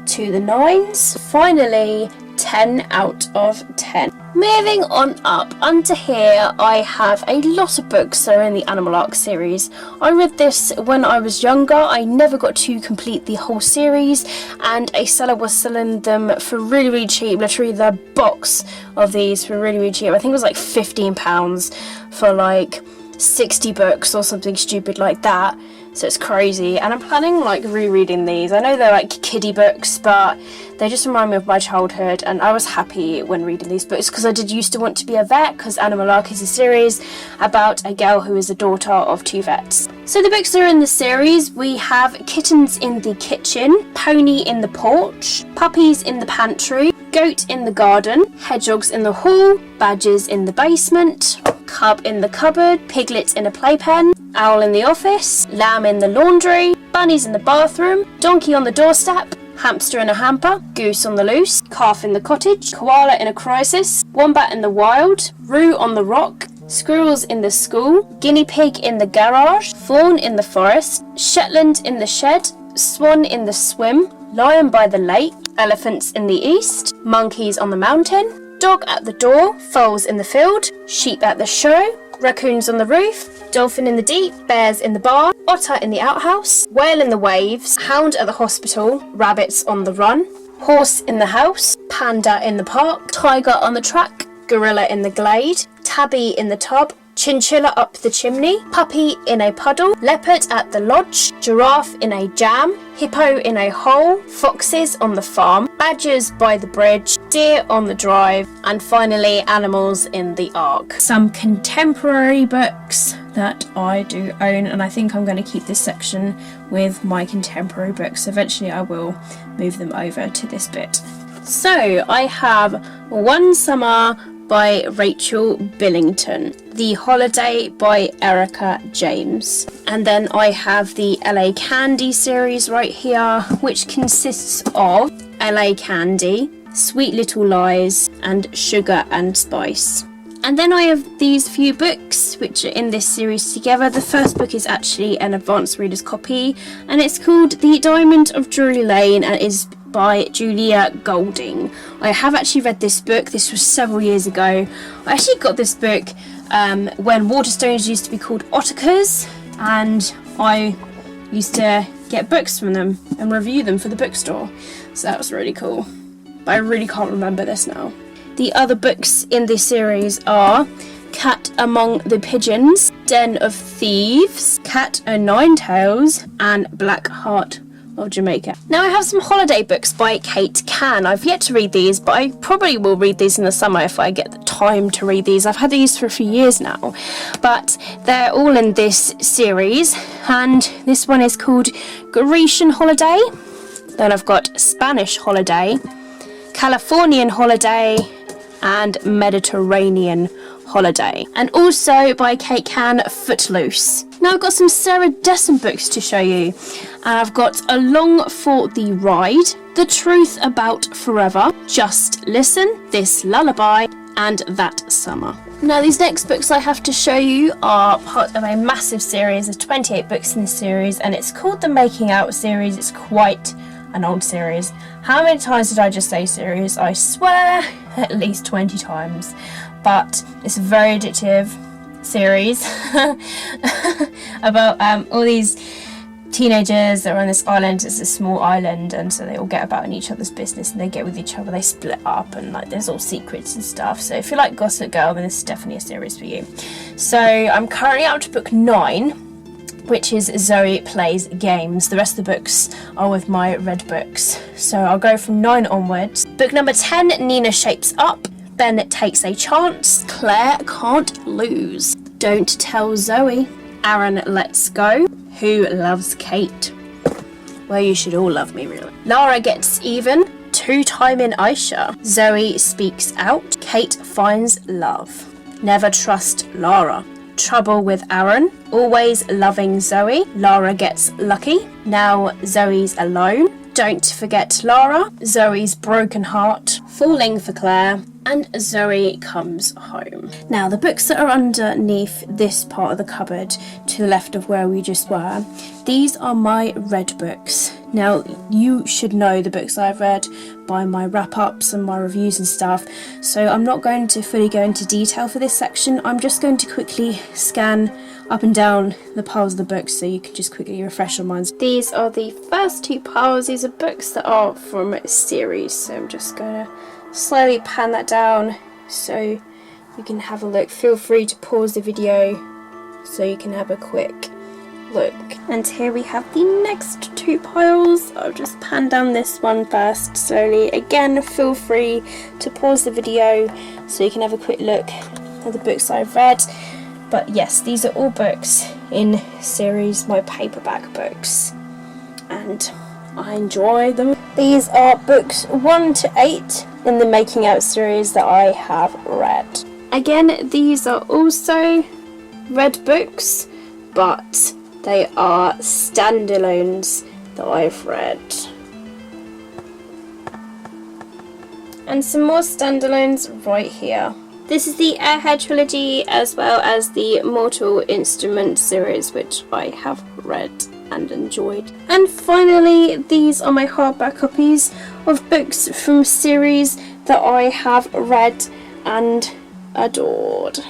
To the Nines, finally 10 out of 10. Moving on up onto here, I have a lot of books that are in the Animal Arc series. I read this when I was younger. I never got to complete the whole series, and a seller was selling them for really, really cheap. Literally the box of these for really, really cheap. I think it was like £15 for like 60 books or something stupid like that. So it's crazy, and I'm planning like rereading these. I know they're like kiddie books, but they just remind me of my childhood, and I was happy when reading these books because I did used to want to be a vet, because Animal Arc is a series about a girl who is the daughter of 2 vets. So the books that are in the series, we have Kittens in the Kitchen, Pony in the Porch, Puppies in the Pantry, Goat in the Garden, Hedgehogs in the Hall, Badgers in the Basement, Cub in the Cupboard, Piglet in a Playpen, Owl in the Office, Lamb in the Laundry, Bunnies in the Bathroom, Donkey on the Doorstep, Hamster in a Hamper, Goose on the Loose, Calf in the Cottage, Koala in a Crisis, Wombat in the Wild, Roo on the Rock, Squirrels in the School, Guinea Pig in the Garage, Fawn in the Forest, Shetland in the Shed, Swan in the Swim, Lion by the Lake, Elephants in the East, Monkeys on the Mountain, Dog at the Door, Foals in the Field, Sheep at the Show, Raccoons on the Roof, Dolphin in the Deep, Bears in the Barn, Otter in the Outhouse, Whale in the Waves, Hound at the Hospital, Rabbits on the Run, Horse in the House, Panda in the Park, Tiger on the Track, Gorilla in the Glade, Tabby in the Tub, Chinchilla up the Chimney, Puppy in a Puddle, Leopard at the Lodge, Giraffe in a Jam, Hippo in a Hole, Foxes on the Farm, Badgers by the Bridge, Deer on the Drive, and finally Animals in the Ark. Some contemporary books that I do own, and I think I'm going to keep this section with my contemporary books. Eventually I will move them over to this bit. So I have One Summer by Rachel Billington, The Holiday by Erica James, and then I have the LA Candy series right here, which consists of LA Candy, Sweet Little Lies, and Sugar and Spice. And then I have these few books which are in this series together. The first book is actually an advanced reader's copy, and it's called The Diamond of Drury Lane and is by Julia Golding. I have actually read this book. This was several years ago. I actually got this book when Waterstones used to be called Ottakers, and I used to get books from them and review them for the bookstore. So that was really cool. But I really can't remember this now. The other books in this series are Cat Among the Pigeons, Den of Thieves, Cat O' Nine Tails, and Black Heart of Jamaica. Now I have some holiday books by Kate Can. I've yet to read these, but I probably will read these in the summer if I get the time to read these. I've had these for a few years now, but they're all in this series, and this one is called Grecian Holiday. Then I've got Spanish Holiday, Californian Holiday, and Mediterranean Holiday. And also by Kate Can, Footloose. Now I've got some Sarah Dessen books to show you. And I've got Along for the Ride, The Truth About Forever, Just Listen, This Lullaby, and That Summer. Now these next books I have to show you are part of a massive series. There's 28 books in this series, and it's called the Making Out series. It's quite an old series. How many times did I just say series? I swear at least 20 times. But it's a very addictive series about all these teenagers that are on this island. It's a small island, and so they all get about in each other's business, and they get with each other, they split up, and like there's all secrets and stuff. So if you like Gossip Girl, then this is definitely a series for you. So I'm currently up to book 9, which is Zoe Plays Games. The rest of the books are with my red books. So I'll go from 9 onwards. Book number 10, Nina Shapes Up. Ben Takes a Chance. Claire Can't Lose. Don't Tell Zoe. Aaron Let's Go. Who Loves Kate? Well, you should all love me, really. Lara Gets Even. Two Time in Aisha. Zoe Speaks Out. Kate Finds Love. Never Trust Lara. Trouble with Aaron. Always Loving Zoe. Lara Gets Lucky. Now Zoe's Alone. Don't Forget Lara. Zoe's Broken Heart. Falling for Claire. And Zoe Comes Home. Now the books that are underneath this part of the cupboard to the left of where we just were, these are my red books. Now you should know the books I've read by my wrap-ups and my reviews and stuff, so I'm not going to fully go into detail for this section. I'm just going to quickly scan up and down the piles of the books so you can just quickly refresh your minds. These are the first 2 piles. These are books that are from series, so I'm just going to slowly pan that down so you can have a look. Feel free to pause the video so you can have a quick look. And here we have the next 2 piles. I'll just pan down this one first slowly. Again, feel free to pause the video so you can have a quick look at the books I've read. But yes, these are all books in series, my paperback books, and I enjoy them. These are books 1 to 8 in the Making Out series that I have read. Again, these are also red books, but they are standalones that I've read. And some more standalones right here. This is the Airhead trilogy as well as the Mortal Instruments series, which I have read and enjoyed. And finally, these are my hardback copies of books from series that I have read and adored.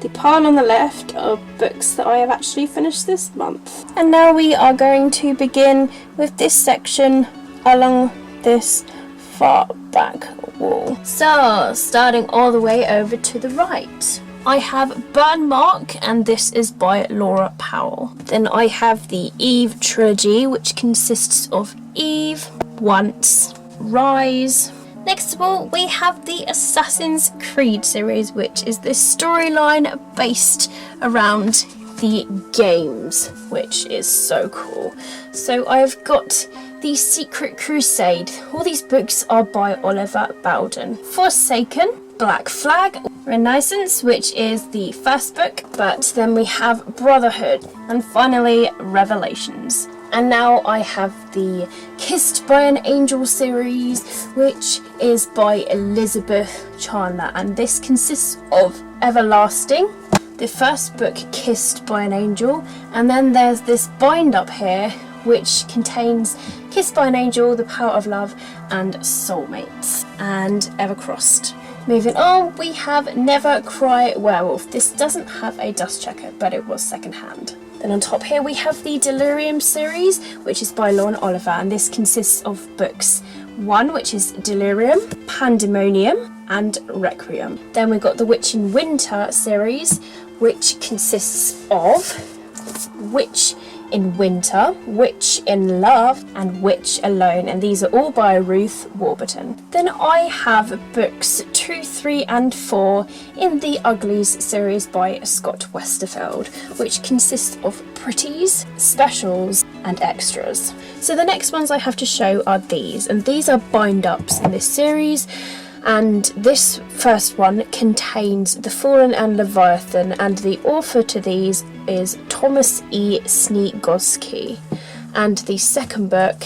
The pile on the left are books that I have actually finished this month. And now we are going to begin with this section along this far back wall. So, starting all the way over to the right, I have Burn Mark, and this is by Laura Powell. Then I have the Eve trilogy, which consists of Eve, Once, Rise. Next of all, we have the Assassin's Creed series, which is this storyline based around the games, which is so cool. So I've got The Secret Crusade. All these books are by Oliver Bowden. Forsaken, Black Flag, Renaissance, which is the first book, but then we have Brotherhood, and finally Revelations. And now I have the Kissed by an Angel series, which is by Elizabeth Chandler, and this consists of Everlasting, the first book Kissed by an Angel, and then there's this bind up here which contains Kissed by an Angel, The Power of Love, and Soulmates, and Evercrossed. Moving on, we have Never Cry Werewolf. This doesn't have a dust checker, but it was secondhand. Then on top here we have the Delirium series, which is by Lauren Oliver, and this consists of books 1, which is Delirium, Pandemonium, and Requiem. Then we've got the Witch in Winter series, which consists of Witch in Winter, Witch in Love, and Witch Alone, and these are all by Ruth Warburton. Then I have books 2, 3, and 4 in the Uglies series by Scott Westerfeld, which consists of pretties, specials, and extras. So the next ones I have to show are these, and these are bind-ups in this series. And this first one contains The Fallen and Leviathan, and the author to these is Thomas E. Sniegoski. And the second book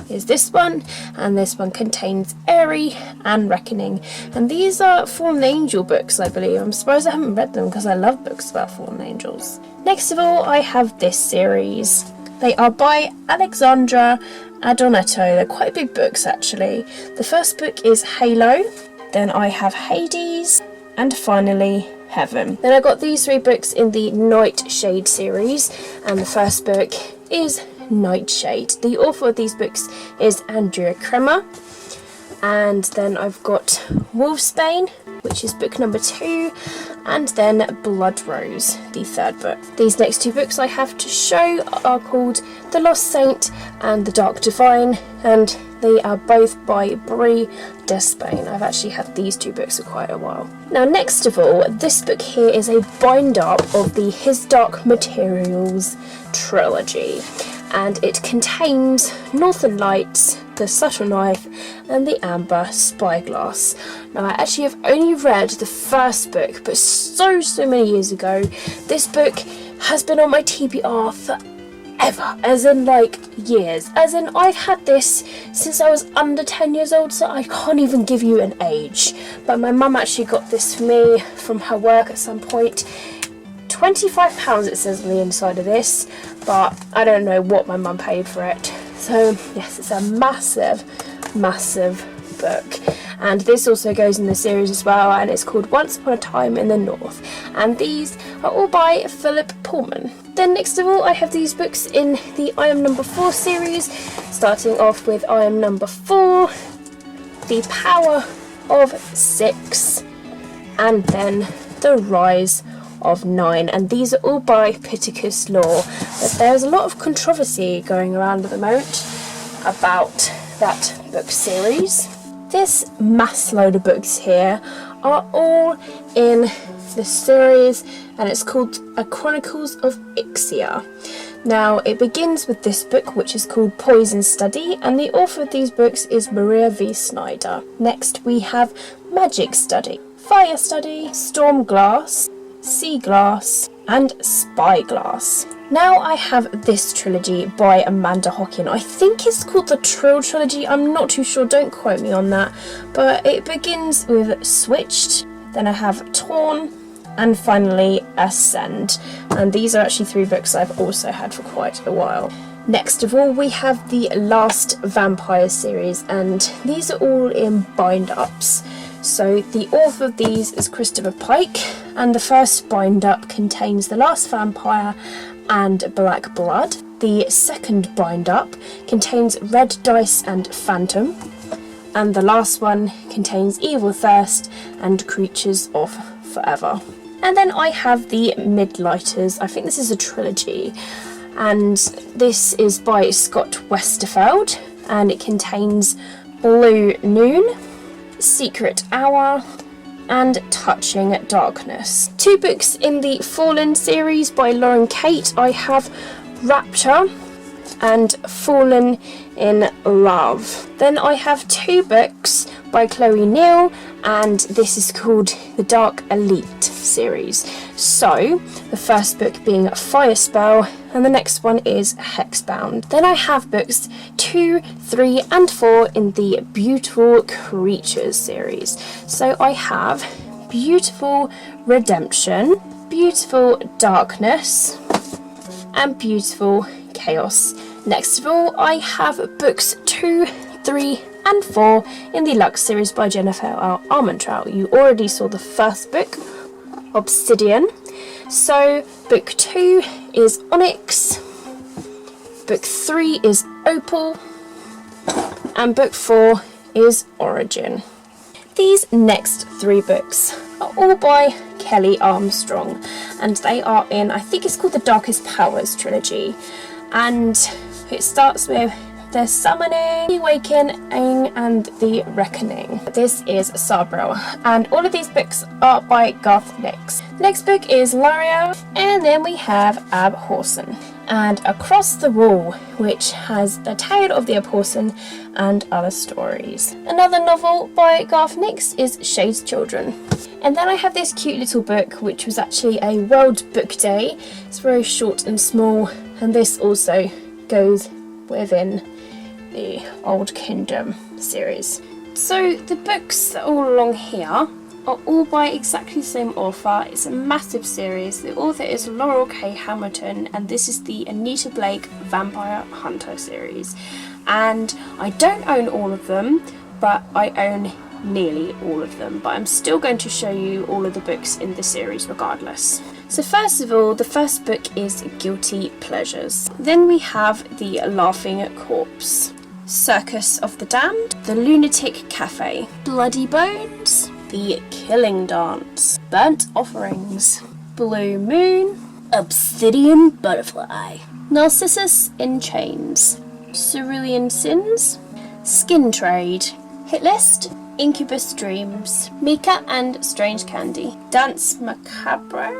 is this one, and this one contains Airy and Reckoning. And these are Fallen Angel books, I believe. I'm surprised I haven't read them because I love books about fallen angels. Next of all, I have this series. They are by Alexandra Adonetto. They're quite big books actually. The first book is Halo, then I have Hades, and finally Heaven. Then I got these 3 books in the Nightshade series, and the first book is Nightshade. The author of these books is Andrea Kremer. And then I've got Wolfsbane, which is book number 2, and then Blood Rose, the third book. These next 2 books I have to show are called The Lost Saint and The Dark Divine, and they are both by Brie Despain. I've actually had these 2 books for quite a while. Now next of all, this book here is a bind-up of the His Dark Materials trilogy, and it contains Northern Lights, The Subtle Knife, and The Amber Spyglass. Now I actually have only read the first book, but so many years ago. This book has been on my TBR forever, as in like years. As in I've had this since I was under 10 years old, so I can't even give you an age. But my mum actually got this for me from her work at some point. £25 it says on the inside of this, but I don't know what my mum paid for it. So yes, it's a massive book, and this also goes in the series as well, and it's called Once Upon a Time in the North, and these are all by Philip Pullman. Then next of all I have these books in the I Am Number 4 series, starting off with I Am Number 4, The Power of 6, and then The Rise of 9, and these are all by Pittacus Law. But there's a lot of controversy going around at the moment about that book series. This mass load of books here are all in the series, and it's called A Chronicles of Ixia. Now it begins with this book, which is called Poison Study, and the author of these books is Maria V. Snyder. Next we have Magic Study, Fire Study, Storm Glass, Sea Glass, and Spyglass. Now I have this trilogy by Amanda Hockin. I think it's called the Trill Trilogy, I'm not too sure, don't quote me on that. But it begins with Switched, then I have Torn, and finally Ascend. And these are actually 3 books I've also had for quite a while. Next of all we have the Last Vampire series, and these are all in bind-ups. So the author of these is Christopher Pike, and the first bind-up contains The Last Vampire and Black Blood. The second bind-up contains Red Dice and Phantom, and the last one contains Evil Thirst and Creatures of Forever. And then I have the Midlighters. I think this is a trilogy, and this is by Scott Westerfeld, and it contains Blue Noon, Secret Hour, and Touching Darkness. 2 books in the Fallen series by Lauren Kate. I have Rapture and Fallen in Love. Then I have 2 books by Chloe Neal, and this is called the Dark Elite series. So the first book being Fire Spell, and the next one is Hexbound. Then I have books 2, 3, and 4 in the Beautiful Creatures series. So I have Beautiful Redemption, Beautiful Darkness, and Beautiful Chaos. Next of all, I have books 2, 3, and 4 in the Lux series by Jennifer Armentrout. You already saw the first book, Obsidian. So book 2 is Onyx, book 3 is Opal, and book 4 is Origin. These next 3 books are all by Kelly Armstrong, and they are in, I think it's called the Darkest Powers trilogy, and it starts with the Summoning, the Awakening, and the Reckoning. This is Sabril, and all of these books are by Garth Nix. The next book is Laria, and then we have Abhorsen, and Across the Wall, which has The Tale of the Abhorsen and Other Stories. Another novel by Garth Nix is Shade's Children. And then I have this cute little book, which was actually a World Book Day. It's very short and small, and this also goes within the Old Kingdom series. So the books that are all along here are all by exactly the same author. It's a massive series. The author is Laurel K. Hamilton, and this is the Anita Blake Vampire Hunter series. And I don't own all of them, but I own nearly all of them. But I'm still going to show you all of the books in the series regardless. So first of all, the first book is Guilty Pleasures. Then we have The Laughing Corpse, Circus of the Damned, The Lunatic Cafe, Bloody Bones, The Killing Dance, Burnt Offerings, Blue Moon, Obsidian Butterfly, Narcissus in Chains, Cerulean Sins, Skin Trade, Hit List, Incubus Dreams, Mika and Strange Candy, Dance Macabre,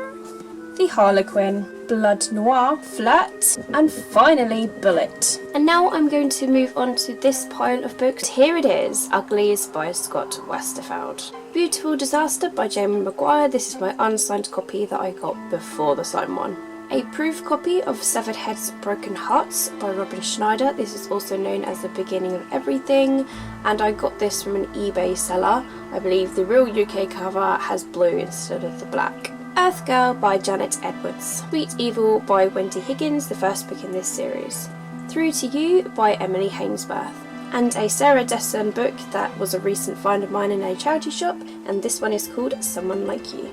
The Harlequin, Blood Noir, Flirt, and finally Bullet. And now I'm going to move on to this pile of books. Here it is, Uglies by Scott Westerfeld. Beautiful Disaster by Jamie Maguire. This is my unsigned copy that I got before the signed one. A proof copy of Severed Heads, Broken Hearts by Robin Schneider. This is also known as The Beginning of Everything, and I got this from an eBay seller. I believe the real UK cover has blue instead of the black. Earth Girl by Janet Edwards. Sweet Evil by Wendy Higgins, the first book in this series. Through to You by Emily Hainsworth. And a Sarah Desson book that was a recent find of mine in a charity shop, and this one is called Someone Like You.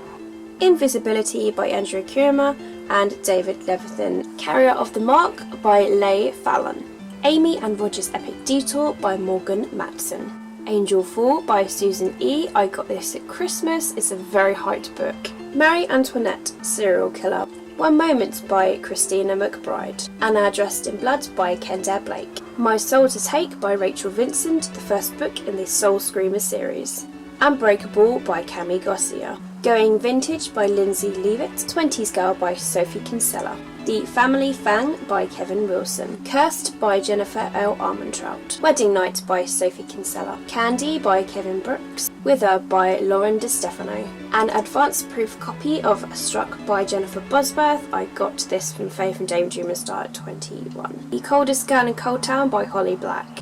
Invisibility by Andrea Kurma and David Levithan. Carrier of the Mark by Leigh Fallon. Amy and Roger's Epic Detour by Morgan Matson. Angel Fall by Susan E. I got this at Christmas. It's a very hyped book. Marie Antoinette, Serial Killer. One Moment by Christina McBride. Anna Dressed in Blood by Kendare Blake. My Soul to Take by Rachel Vincent, the first book in the Soul Screamer series. Unbreakable by Cami Garcia. Going Vintage by Lindsay Leavitt. 20s Girl by Sophie Kinsella. The Family Fang by Kevin Wilson. Cursed by Jennifer L. Armentrout. Wedding Night by Sophie Kinsella. Candy by Kevin Brooks. Wither by Lauren DeStefano. An advanced proof copy of Struck by Jennifer Bosworth. I got this from Faith and Daydreamer Star at 21. The Coldest Girl in Cold Town by Holly Black.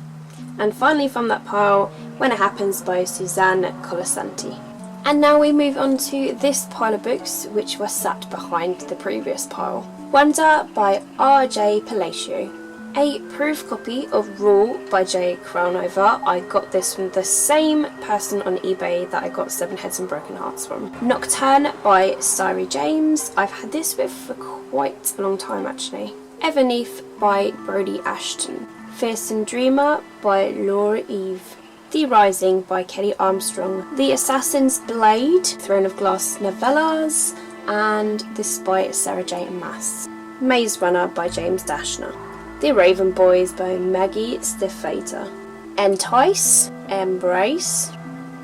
And finally from that pile, When It Happens by Suzanne Colasanti. And now we move on to this pile of books, which were sat behind the previous pile. Wonder by R.J. Palacio. A proof copy of Rule by Jay Crownover. I got this from the same person on eBay that I got Seven Heads and Broken Hearts from. Nocturne by Sari James. I've had this with for quite a long time actually. Everneath by Brody Ashton. Fearsome Dreamer by Laura Eve. The Rising by Kelly Armstrong. The Assassin's Blade, Throne of Glass novellas, and this by Sarah J. Maas. Maze Runner by James Dashner. The Raven Boys by Maggie Stiefvater. Entice, Embrace,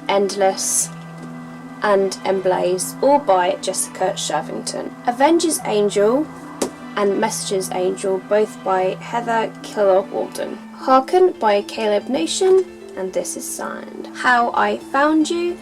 Endless, and Emblaze, all by Jessica Shervington. Avengers Angel and Messages Angel, both by Heather Kellogg-Walden. Hearken by Caleb Nation, and this is signed. How I Found You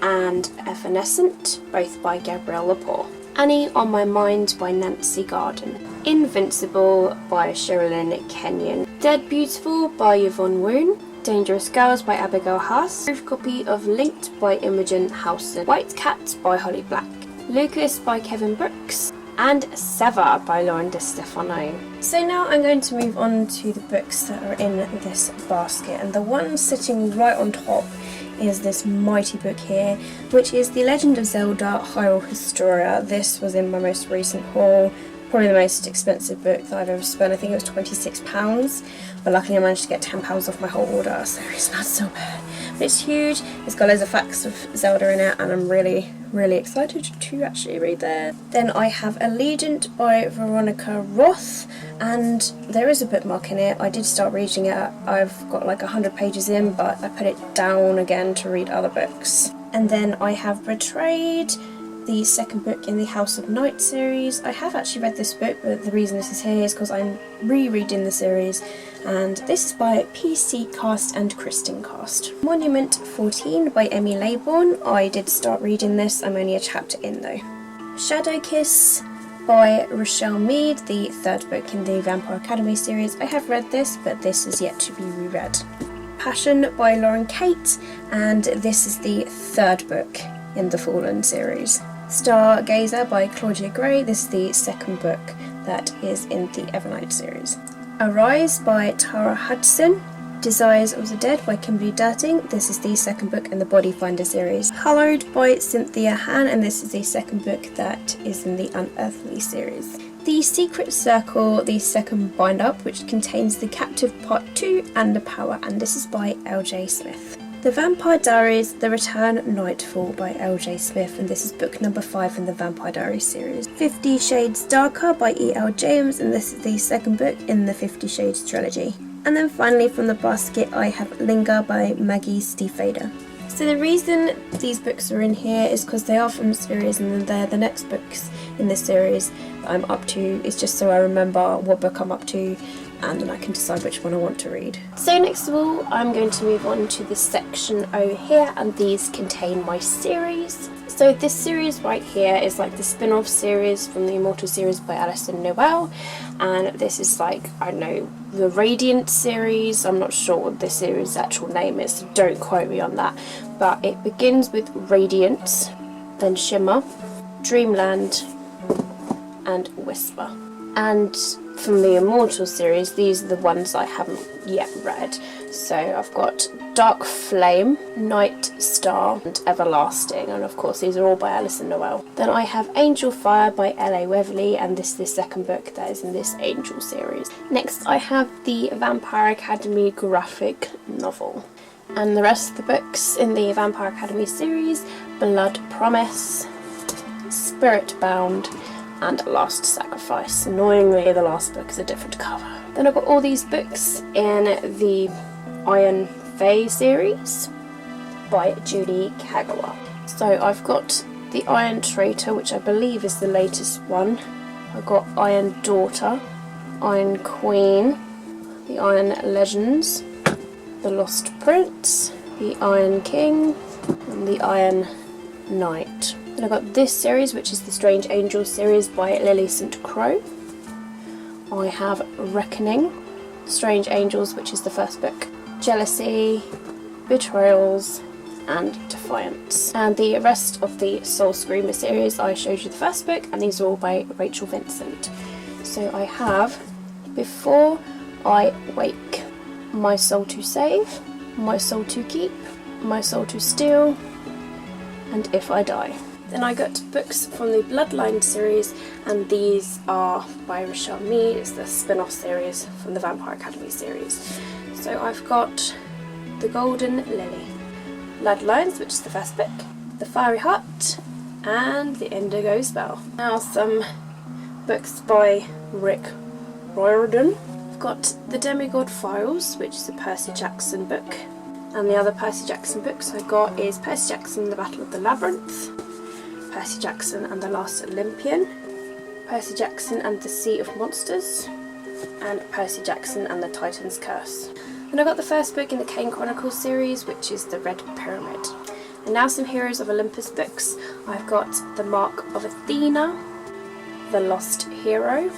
and Evanescent, both by Gabrielle Lepore. Annie on My Mind by Nancy Garden. Invincible by Sherilyn Kenyon. Dead Beautiful by Yvonne Woon. Dangerous Girls by Abigail Haas. Proof copy of Linked by Imogen Housen. White Cat by Holly Black. Lucas by Kevin Brooks. And Sever by Lauren DeStefano. So now I'm going to move on to the books that are in this basket, and the one sitting right on top is this mighty book here, which is The Legend of Zelda Hyrule Historia. This was in my most recent haul. probably the most expensive book that I've ever spent. I think it was £26, but luckily I managed to get £10 off my whole order, so it's not so bad. But it's huge, it's got loads of facts of Zelda in it, and I'm really excited to actually read that. Then I have Allegiant by Veronica Roth, and there is a bookmark in it. I did start reading it, I've got like 100 pages in, but I put it down again to read other books. And then I have Betrayed, the second book in the House of Night series. I have actually read this book, but the reason this is here is because I'm rereading the series, and this is by PC Cast and Kristen Cast. Monument 14 by Emmy Laybourne. I did start reading this, I'm only a chapter in though. Shadow Kiss by Rochelle Mead, the third book in the Vampire Academy series. I have read this, but this is yet to be reread. Passion by Lauren Kate, and this is the third book in the Fallen series. Stargazer by Claudia Gray, this is the second book that is in the Evernight series. Arise by Tara Hudson. Desires of the Dead by Kimberly Derting, this is the second book in the Body Finder series. Hallowed by Cynthia Han, and this is the second book that is in the Unearthly series. The Secret Circle, the second bind-up, which contains The Captive Part 2 and The Power, and this is by L.J. Smith. The Vampire Diaries, The Return Nightfall by L.J. Smith, and this is book number 5 in the Vampire Diaries series. 50 Shades Darker by E.L. James, and this is the second book in the 50 Shades trilogy. And then finally from the basket I have Linger by Maggie Stiefvater. So the reason these books are in here is because they are from the series, and then they're the next books in this series that I'm up to. It's just so I remember what book I'm up to, and then I can decide which one I want to read. So next of all, I'm going to move on to this section over here, and these contain my series. So this series right here is like the spin-off series from the Immortal series by Alison Noel, and this is like, I don't know, the Radiant series. I'm not sure what this series' actual name is, so don't quote me on that. But it begins with Radiance, then Shimmer, Dreamland, and Whisper. And from the Immortal series, these are the ones I haven't yet read. So I've got Dark Flame, Night Star, and Everlasting, and of course these are all by Alison Noel. Then I have Angel Fire by L.A. Weatherly, and this is the second book that is in this Angel series. Next I have the Vampire Academy graphic novel. And the rest of the books in the Vampire Academy series: Blood Promise, Spirit Bound, and Last Sacrifice. Annoyingly, the last book is a different cover. Then I've got all these books in the Iron Fae series by Judy Kagawa. So I've got the Iron Traitor, which I believe is the latest one. I've got Iron Daughter, Iron Queen, the Iron Legends, the Lost Prince, the Iron King, and the Iron Knight. Then I've got this series, which is the Strange Angels series by Lily St. Crow. I have Reckoning, Strange Angels, which is the first book, Jealousy, Betrayals, and Defiance. And the rest of the Soul Screamer series, I showed you the first book, and these are all by Rachel Vincent. So I have Before I Wake, My Soul to Save, My Soul to Keep, My Soul to Steal, and If I Die. Then I got books from the Bloodline series, and these are by Rochelle Mead. It's the spin-off series from the Vampire Academy series. So I've got The Golden Lily, Bloodlines, which is the first book, The Fiery Heart, and The Indigo Spell. Now some books by Rick Riordan. I've got The Demigod Files, which is a Percy Jackson book, and the other Percy Jackson books I got is Percy Jackson, The Battle of the Labyrinth, Percy Jackson and the Last Olympian, Percy Jackson and the Sea of Monsters, and Percy Jackson and the Titan's Curse. And I got the first book in the Kane Chronicles series, which is The Red Pyramid. And now some Heroes of Olympus books. I've got The Mark of Athena, The Lost Hero,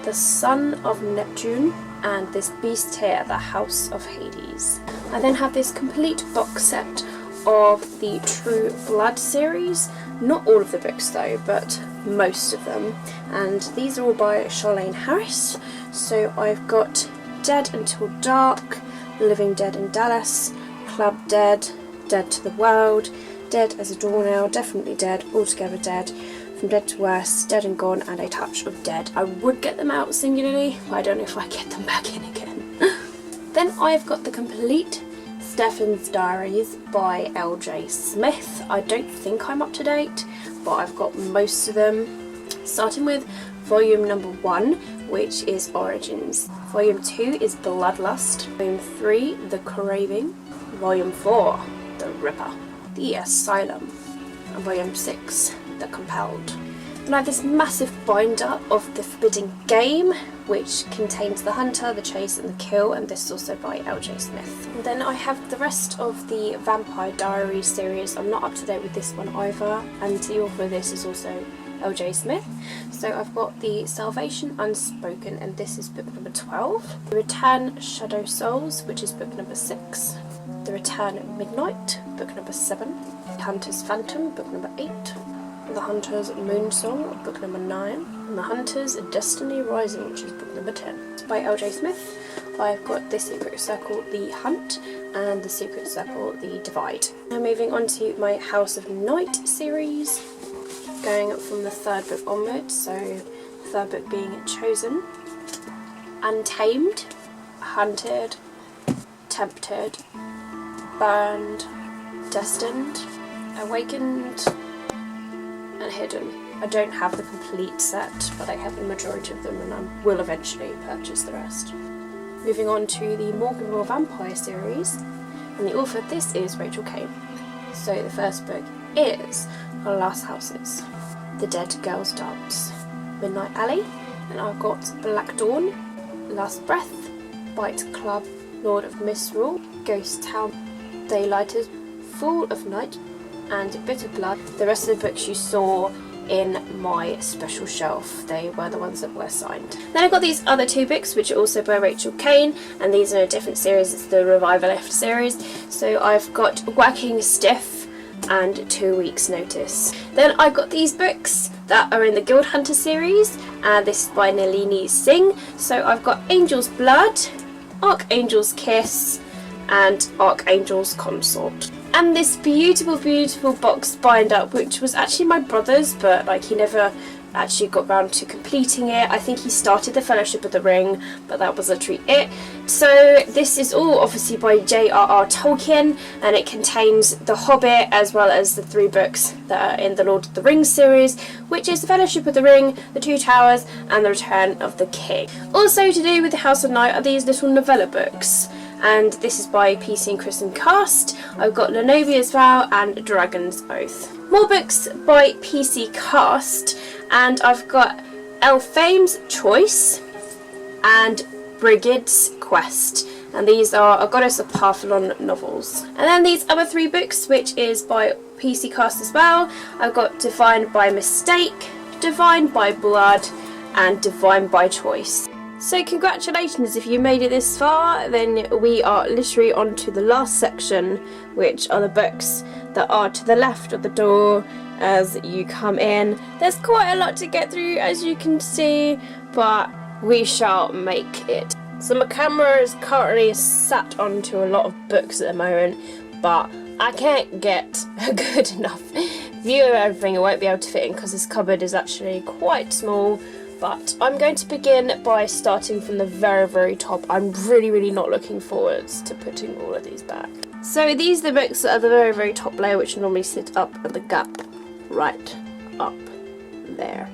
The Son of Neptune, and this beast here, The House of Hades. I then have this complete box set of the True Blood series. Not all of the books though, but most of them. And these are all by Charlene Harris. So I've got Dead Until Dark, Living Dead in Dallas, Club Dead, Dead to the World, Dead as a Doornail, Definitely Dead, Altogether Dead, From Dead to Worse, Dead and Gone, and A Touch of Dead. I would get them out singularly, but I don't know if I get them back in again. Then I've got the complete Stefan's Diaries by L.J. Smith. I don't think I'm up to date, but I've got most of them. Starting with volume number 1, which is Origins. Volume 2 is Bloodlust. Volume 3, The Craving. Volume 4, The Ripper. The Asylum. And Volume 6, The Compelled. And I have this massive binder of The Forbidden Game, which contains The Hunter, The Chase and The Kill, and this is also by L.J. Smith. And then I have the rest of the Vampire Diaries series. I'm not up to date with this one either, and the author of this is also L.J. Smith. So I've got the Salvation Unspoken, and this is book number 12. The Return Shadow Souls, which is book number 6. The Return at Midnight, book number 7. The Hunter's Phantom, book number 8. The Hunter's Moonsong, book number 9. And The Hunter's Destiny Rising, which is book number 10. So by L.J. Smith, I've got The Secret Circle, The Hunt, and The Secret Circle, The Divide. Now moving on to my House of Night series, going from the 3rd book onwards, so the 3rd book being Chosen, Untamed, Hunted, Tempted, Burned, Destined, Awakened, and Hidden. I don't have the complete set, but I have the majority of them, and I will eventually purchase the rest. Moving on to the Morganville Vampire series, and the author of this is Rachel Kane. So the first book is Last Houses, The Dead Girl's Dance, Midnight Alley, and I've got Black Dawn, Last Breath, Bite Club, Lord of Misrule, Ghost Town, Daylighters, Fall of Night, and Bitter Blood. The rest of the books you saw in my special shelf. They were the ones that were signed. Then I've got these other 2 books, which are also by Rachel Kane, and these are a different series. It's the Revivalist series. So I've got Working Stiff and 2 Weeks Notice. Then I got these books that are in the Guild Hunter series, and this is by Nalini Singh. So I've got Angel's Blood, Archangel's Kiss, and Archangel's Consort. And this beautiful, beautiful box binder, which was actually my brother's, but like he never actually got round to completing it. I think he started the Fellowship of the Ring, but that was literally it. So this is all obviously by J.R.R. Tolkien, and it contains The Hobbit as well as the 3 books that are in the Lord of the Rings series, which is the Fellowship of the Ring, The Two Towers, and The Return of the King. Also to do with the House of Night are these little novella books, and this is by PC and Kristen Cast. I've got Lenovia's Vow and Dragon's Oath. More books by PC Cast, and I've got Elphame's Choice and Brigid's Quest, and these are A Goddess of Partholon novels. And then these other 3 books, which is by PC Cast as well. I've got Defined by Mistake, Defined by Blood, and Defined by Choice. So congratulations if you made it this far. Then we are literally on to the last section, which are the books that are to the left of the door as you come in. There's quite a lot to get through, as you can see, but we shall make it. So my camera is currently sat onto a lot of books at the moment, but I can't get a good enough view of everything. I won't be able to fit in because this cupboard is actually quite small. But I'm going to begin by starting from the very, very top. I'm really not looking forward to putting all of these back. So these are the books that are the very, very top layer, which normally sit up at the gap right up there.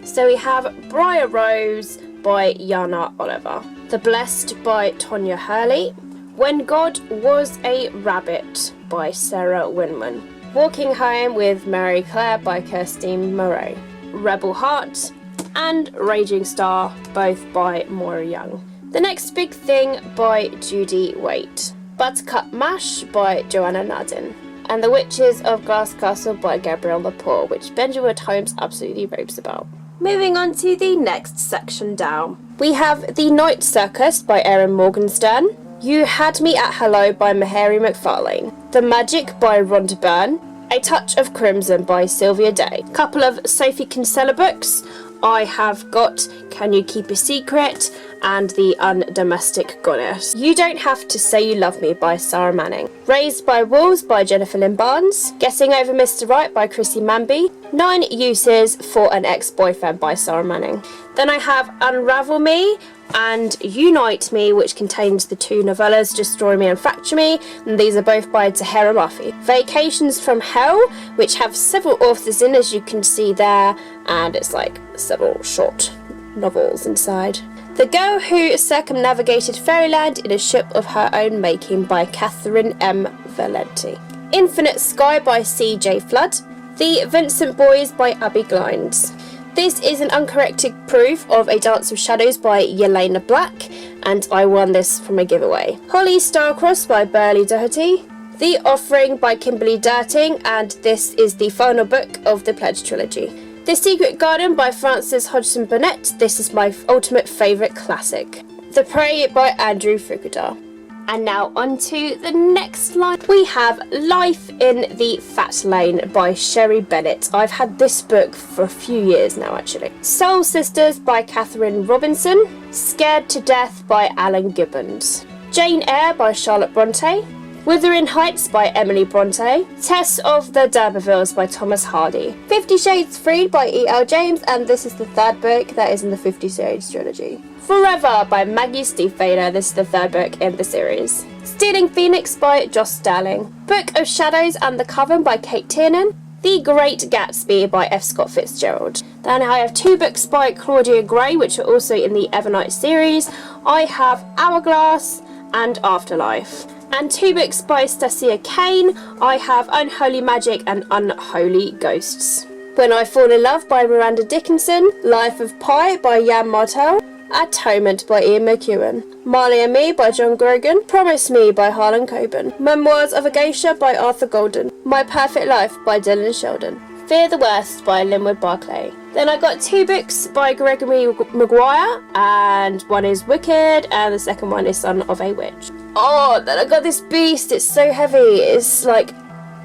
So we have Briar Rose by Yana Oliver, The Blessed by Tonya Hurley, When God Was a Rabbit by Sarah Winman, Walking Home with Mary Claire by Kirstine Moreau, Rebel Heart, and Raging Star, both by Maura Young. The Next Big Thing by Judy Waite, Buttercup Mash by Joanna Nadin, and The Witches of Glass Castle by Gabrielle Lepore, which Benjamin Holmes absolutely raves about. Moving on to the next section down, we have The Night Circus by Erin Morgenstern, You Had Me at Hello by Mahari McFarlane, The Magic by Rhonda Byrne, A Touch of Crimson by Sylvia Day. A couple of Sophie Kinsella books I have got Can You Keep a Secret and The Undomestic Goddess. You Don't Have to Say You Love Me by Sarah Manning. Raised by Wolves by Jennifer Lynn Barnes. Guessing Over Mr. Right by Chrissy Manby. 9 Uses for an Ex-Boyfriend by Sarah Manning. Then I have Unravel Me and Unite Me, which contains the 2 novellas Destroy Me and Fracture Me, and these are both by Tahira Murphy. Vacations from Hell, which have several authors in, as you can see there, and it's like several short novels inside. The Girl Who Circumnavigated Fairyland in a Ship of Her Own Making by Catherine M. Valenti. Infinite Sky by C.J. Flood. The Vincent Boys by Abby Glines. This is an uncorrected proof of A Dance of Shadows by Yelena Black, and I won this from a giveaway. Holly Starcross by Burley Doherty. The Offering by Kimberly Derting, and this is the final book of the Pledge trilogy. The Secret Garden by Frances Hodgson Burnett. This is my ultimate favourite classic. The Prey by Andrew Fukuda. And now on to the next line. We have Life in the Fat Lane by Sherry Bennett. I've had this book for a few years now, actually. Soul Sisters by Catherine Robinson. Scared to Death by Alan Gibbons. Jane Eyre by Charlotte Bronte. Wuthering Heights by Emily Bronte. Tess of the D'Urbervilles by Thomas Hardy. 50 Shades Freed by E.L. James, and this is the 3rd book that is in the 50 Shades trilogy. Forever by Maggie Stiefvater. This is the 3rd book in the series. Stealing Phoenix by Joss Starling. Book of Shadows and the Cavern by Kate Tiernan. The Great Gatsby by F. Scott Fitzgerald. Then I have 2 books by Claudia Gray, which are also in the Evernight series. I have Hourglass and Afterlife. And 2 books by Stacia Kane. I have Unholy Magic and Unholy Ghosts. When I Fall in Love by Miranda Dickinson. Life of Pi by Jan Martel. Atonement by Ian McEwan. Marley and Me by John Grogan. Promise Me by Harlan Coben. Memoirs of a Geisha by Arthur Golden. My Perfect Life by Dylan Sheldon. Fear the Worst by Linwood Barclay. Then I got 2 books by Gregory Maguire, and one is Wicked and the second one is Son of a Witch. Oh, then I got this beast. It's so heavy. It's like,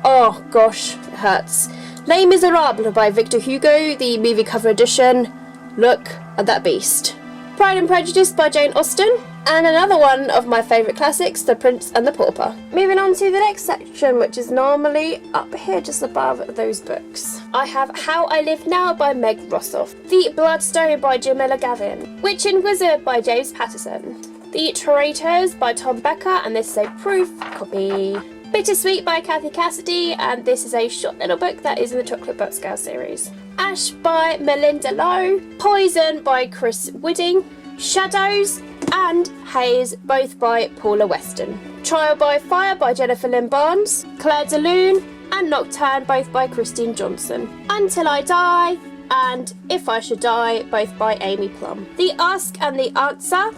oh gosh, it hurts. Les Miserables by Victor Hugo, the movie cover edition. Look at that beast. Pride and Prejudice by Jane Austen, and another one of my favourite classics, The Prince and the Pauper. Moving on to the next section, which is normally up here just above those books. I have How I Live Now by Meg Rossoff, The Bloodstone by Jamila Gavin, Witch and Wizard by James Patterson, The Traitors by Tom Becker, and this is a proof copy. Bittersweet by Kathy Cassidy, and this is a short little book that is in the Chocolate Box Girl series. Ash by Melinda Lowe, Poison by Chris Whidding, Shadows and Haze, both by Paula Weston. Trial by Fire by Jennifer Lynn Barnes, Claire de Lune and Nocturne, both by Christine Johnson. Until I Die and If I Should Die, both by Amy Plum. The Ask and the Answer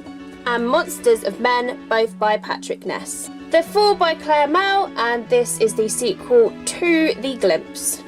and Monsters of Men, both by Patrick Ness. The Fall by Claire Mel, and this is the sequel to The Glimpse.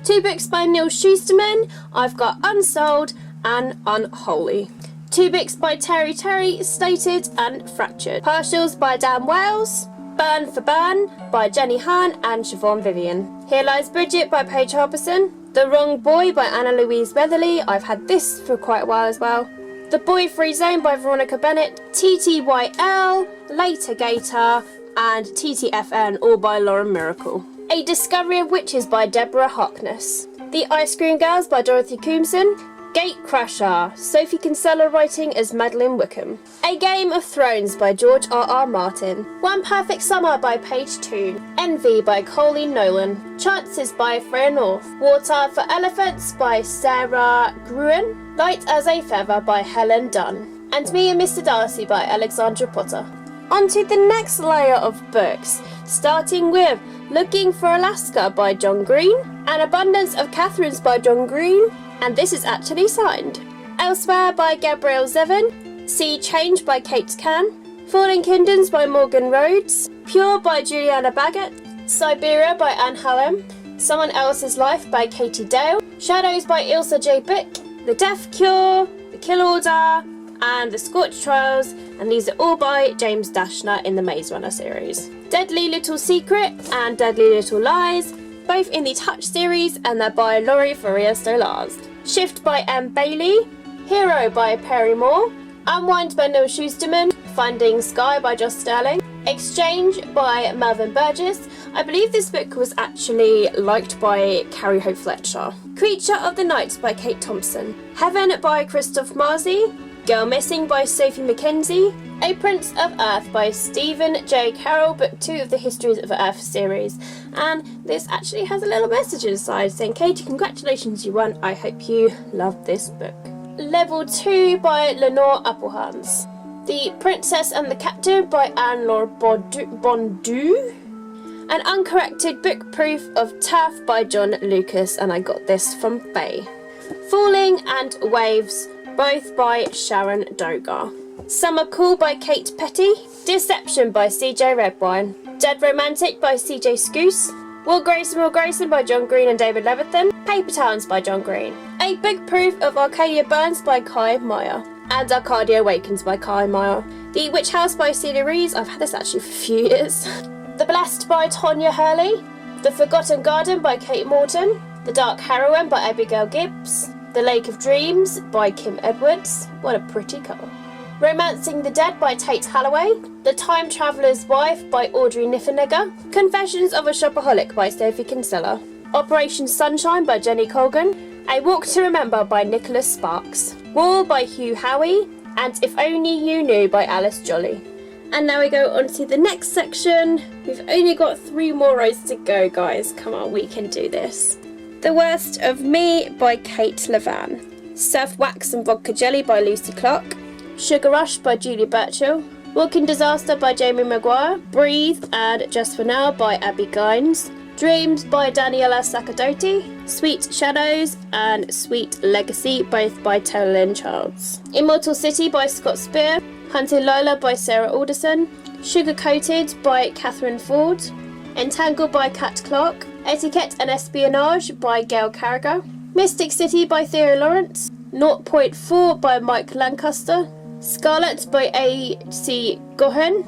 2 books by Neil Schusterman. I've got Unsold and Unholy. 2 books by Terry Terry, Stated and Fractured. Partials by Dan Wales. Burn for Burn by Jenny Han and Siobhan Vivian. Here Lies Bridget by Paige Harbison. The Wrong Boy by Anna Louise Weatherly. I've had this for quite a while as well. The Boy Free Zone by Veronica Bennett. TTYL, Later Gator and TTFN, all by Lauren Miracle. A Discovery of Witches by Deborah Harkness. The Ice Cream Girls by Dorothy Coomson. Gatecrasher, Sophie Kinsella writing as Madeline Wickham. A Game of Thrones by George R.R. Martin. One Perfect Summer by Paige Toon. Envy by Colleen Nolan. Chances by Freya North. Water for Elephants by Sarah Gruen. Light as a Feather by Helen Dunn. And Me and Mr. Darcy by Alexandra Potter. On to the next layer of books, starting with Looking for Alaska by John Green, An Abundance of Catherines by John Green, and this is actually signed. Elsewhere by Gabrielle Zevin, See Change by Kate Can, Falling Kingdoms by Morgan Rhodes, Pure by Juliana Baggett, Siberia by Anne Hallam, Someone Else's Life by Katie Dale, Shadows by Ilsa J. Bick, The Death Cure, The Kill Order, and The Scorch Trials, and these are all by James Dashner in the Maze Runner series. Deadly Little Secret and Deadly Little Lies, both in the Touch series, and they're by Laurie Faria Stolars. Shift by Anne Bailey, Hero by Perry Moore, Unwind by Neil Schusterman, Finding Sky by Joss Sterling, Exchange by Melvin Burgess. I believe this book was actually liked by Carrie Hope Fletcher. Creature of the Night by Kate Thompson, Heaven by Christoph Marzi, Girl Missing by Sophie Mackenzie, A Prince of Earth by Stephen J. Carroll, Book 2 of the Histories of Earth series. And this actually has a little message inside saying, Katie, congratulations, you won. I hope you love this book. Level 2 by Lenore Applehans. The Princess and the Captive by Anne-Laure Bondu. An Uncorrected Book Proof of Turf by John Lucas, and I got this from Faye. Falling and Waves, both by Sharon Dogar. Summer Cool by Kate Petty. Deception by CJ Redwine. Dead Romantic by CJ Scoose. Will Grayson by John Green and David Levithan. Paper Towns by John Green. A Book Proof of Arcadia Burns by Kai Meyer. And Arcadia Awakens by Kai Meyer. The Witch House by Celia Rees. I've had this actually for a few years. The Blessed by Tonya Hurley. The Forgotten Garden by Kate Morton. The Dark Heroine by Abigail Gibbs. The Lake of Dreams by Kim Edwards. What a pretty cover. Romancing the Dead by Tate Halloway. The Time Traveller's Wife by Audrey Niffenegger. Confessions of a Shopaholic by Sophie Kinsella. Operation Sunshine by Jenny Colgan. A Walk to Remember by Nicholas Sparks. Wall by Hugh Howey. And If Only You Knew by Alice Jolly. And now we go on to the next section. We've only got 3 more rows to go, guys. Come on, we can do this. The Worst of Me by Kate Levan. Surf Wax and Vodka Jelly by Lucy Clark. Sugar Rush by Julia Burchill. Walking Disaster by Jamie Maguire. Breathe and Just For Now by Abby Gines. Dreams by Daniela Sacerdoti. Sweet Shadows and Sweet Legacy, both by Taylor Lynn Childs. Immortal City by Scott Spear. Hunting Lola by Sarah Alderson. Sugar Coated by Catherine Ford. Entangled by Kat Clark. Etiquette and Espionage by Gail Carragher. Mystic City by Theo Lawrence. 0.4 by Mike Lancaster. Scarlet by A.C. Gohan.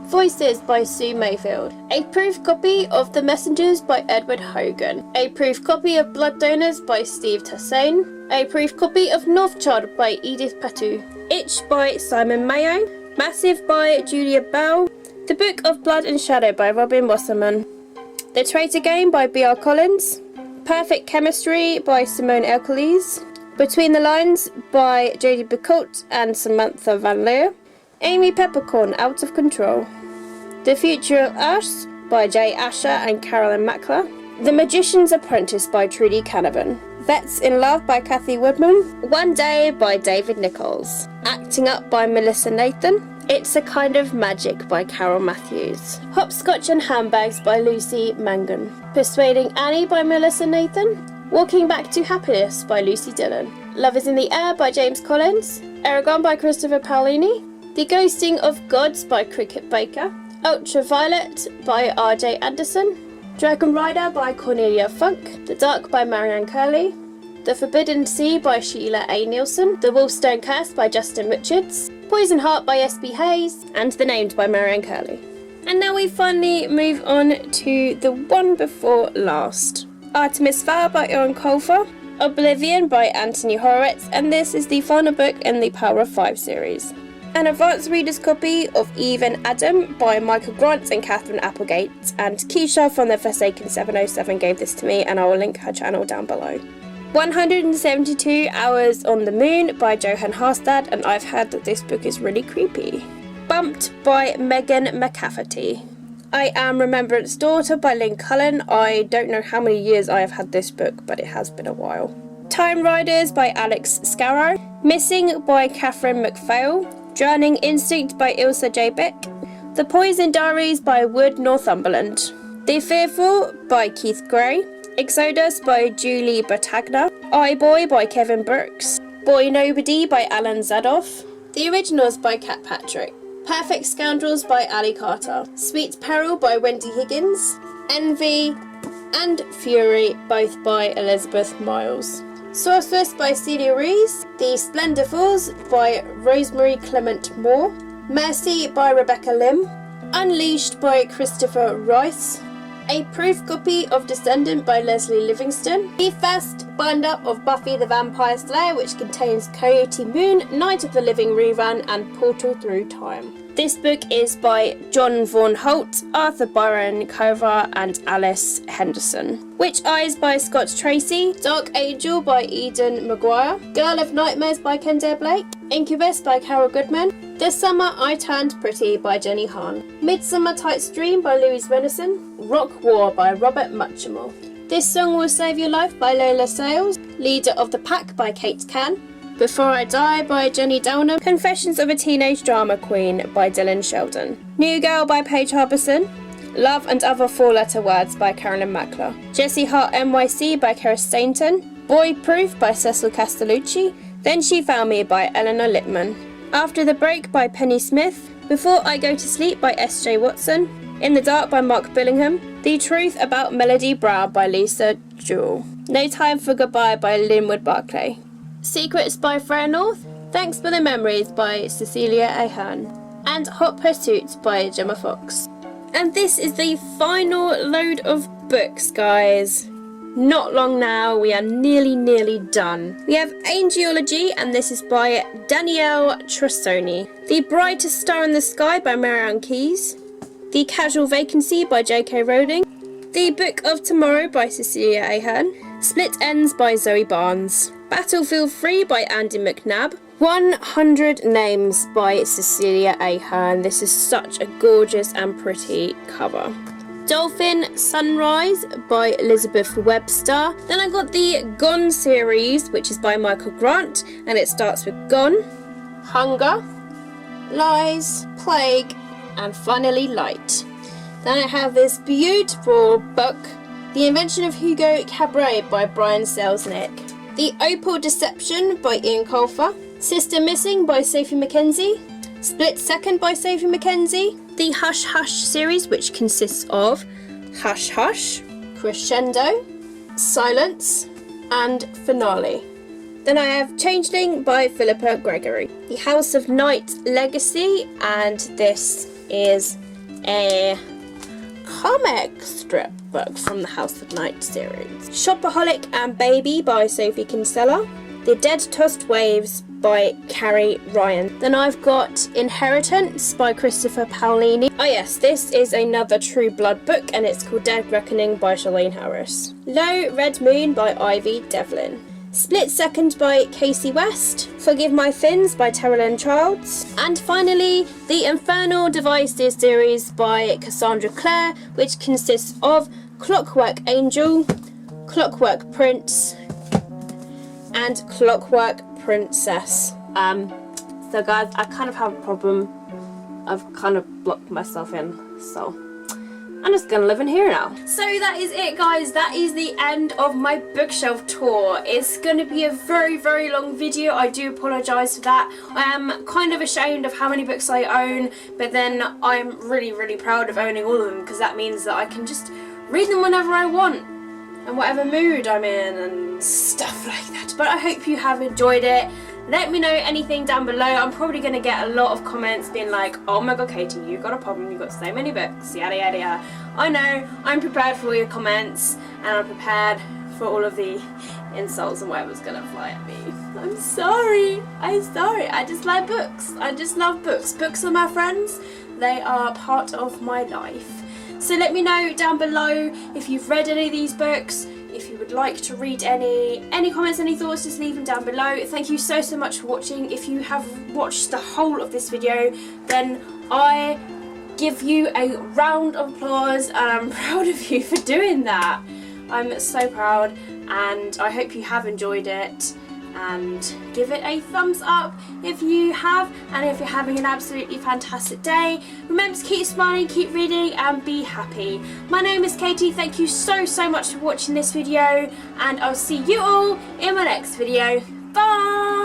Voices by Sue Mayfield. A proof copy of The Messengers by Edward Hogan. A proof copy of Blood Donors by Steve Tassain. A proof copy of Northchild by Edith Patu. Itch by Simon Mayo. Massive by Julia Bell. The Book of Blood and Shadow by Robin Wasserman. The Traitor Game by B.R. Collins. Perfect Chemistry by Simone Elkeles. Between the Lines by Jodie Picoult and Samantha Van Leer. Amy Peppercorn, Out of Control. The Future of Us by Jay Asher and Carolyn Mackler. The Magician's Apprentice by Trudy Canavan. Vets in Love by Kathy Woodman. One Day by David Nichols. Acting Up by Melissa Nathan. It's a Kind of Magic by Carol Matthews. Hopscotch and Handbags by Lucy Mangan. Persuading Annie by Melissa Nathan. Walking Back to Happiness by Lucy Dillon. Love is in the Air by James Collins. Aragon by Christopher Paolini. The Ghosting of Gods by Cricket Baker. Ultraviolet by R.J. Anderson. Dragon Rider by Cornelia Funk. The Dark by Marianne Curley. The Forbidden Sea by Sheila A. Nielsen. The Wolfstone Curse by Justin Richards. Poison Heart by S.B. Hayes. And The Named by Marianne Curley. And now we finally move on to the one before last. Artemis Fowl by Erin Colfer. Oblivion by Anthony Horowitz. And this is the final book in the Power of 5 series. An advanced reader's copy of Eve and Adam by Michael Grant and Catherine Applegate, and Keisha from the Forsaken 707 gave this to me, and I will link her channel down below. 172 Hours on the Moon by Johan Harstad, and I've heard that this book is really creepy. Bumped by Megan McCafferty. I Am Remembrance Daughter by Lynn Cullen. I don't know how many years I have had this book, but it has been a while. Time Riders by Alex Scarrow. Missing by Catherine McPhail. Drowning Instinct by Ilsa J. Beck. The Poison Diaries by Wood Northumberland. The Fearful by Keith Gray. Exodus by Julie Battagna. I Boy by Kevin Brooks. Boy Nobody by Alan Zadoff. The Originals by Kat Patrick. Perfect Scoundrels by Ali Carter. Sweet Peril by Wendy Higgins. Envy and Fury, both by Elizabeth Miles. Sorceress by Celia Rees. The Splendifuls by Rosemary Clement Moore. Mercy by Rebecca Lim. Unleashed by Christopher Rice. A proof copy of Descendant by Leslie Livingston. The first binder of Buffy the Vampire Slayer, which contains Coyote Moon, Night of the Living rerun, and Portal Through Time. This book is by John Vaughan Holt, Arthur Byron Cover, and Alice Henderson. Witch Eyes by Scott Tracy, Dark Angel by Eden Maguire, Girl of Nightmares by Kendare Blake, Incubus by Carol Goodman, This Summer I Turned Pretty by Jenny Han, Midsummer Tight's Dream by Louise Venison, Rock War by Robert Muchamore. This Song Will Save Your Life by Lola Sales, Leader of the Pack by Kate Cann, Before I Die by Jenny Downham, Confessions of a Teenage Drama Queen by Dylan Sheldon, New Girl by Paige Harbison, Love and Other Four-Letter Words by Carolyn Mackler, Jessie Hart NYC by Kara Stainton, Boy Proof by Cecil Castellucci, Then She Found Me by Eleanor Littman, After the Break by Penny Smith, Before I Go to Sleep by S.J. Watson, In the Dark by Mark Billingham, The Truth About Melody Brown by Lisa Jewell, No Time for Goodbye by Linwood Barclay, Secrets by Freya North, Thanks for the Memories by Cecilia Ahern, and Hot Pursuit by Gemma Fox. And this is the final load of books, guys. Not long now, we are nearly done. We have Angelology, and this is by Danielle Trussoni. The Brightest Star in the Sky by Marianne Keyes. The Casual Vacancy by J.K. Rowling. The Book of Tomorrow by Cecilia Ahern. Split Ends by Zoe Barnes. Battlefield 3 by Andy McNabb. 100 Names by Cecilia Ahern. This is such a gorgeous and pretty cover. Dolphin Sunrise by Elizabeth Webster. Then I got the Gone series, which is by Michael Grant, and it starts with Gone, Hunger, Lies, Plague, and finally Light. Then I have this beautiful book, The Invention of Hugo Cabret by Brian Selznick. The Opal Deception by Ian Colfer. Sister Missing by Sophie Mackenzie. Split Second by Sophie Mackenzie. The Hush Hush series, which consists of Hush Hush, Crescendo, Silence, and Finale. Then I have Changeling by Philippa Gregory. The House of Night Legacy, and this is a comic strip book from the House of Night series. Shopaholic and Baby by Sophie Kinsella. The Dead Tossed Waves by Carrie Ryan. Then I've got Inheritance by Christopher Paolini. Oh yes, this is another True Blood book, and it's called Dead Reckoning by Shalane Harris. Low Red Moon by Ivy Devlin. Split Second by Casey West. Forgive My Fins by Terrell Childs. And finally, the Infernal Devices series by Cassandra Clare, which consists of Clockwork Angel, Clockwork Prince, and Clockwork Princess. So guys, I kind of have a problem. I've kind of blocked myself in, so I'm just gonna live in here now. So that is it, guys. That is the end of my bookshelf tour. It's gonna be a very long video. I do apologise for that. I am kind of ashamed of how many books I own, but then I'm really proud of owning all of them, because that means that I can just read them whenever I want and whatever mood I'm in and stuff like that. But I hope you have enjoyed it. Let me know anything down below. I'm probably going to get a lot of comments being like, oh my god, Katie, you got a problem, you got so many books, yada yada yada. I know, I'm prepared for all your comments, and I'm prepared for all of the insults and whatever's going to fly at me. I'm sorry, I just like books. I just love books. Books are my friends. They are part of my life. So let me know down below if you've read any of these books, if you would like to read any comments, any thoughts, just leave them down below. Thank you so much for watching. If you have watched the whole of this video, then I give you a round of applause, and I'm proud of you for doing that. I'm so proud, and I hope you have enjoyed it. And give it a thumbs up if you have, and if you're having an absolutely fantastic day, remember to keep smiling, keep reading, and be happy. My name is Katie. Thank you so much for watching this video, and I'll see you all in my next video. Bye!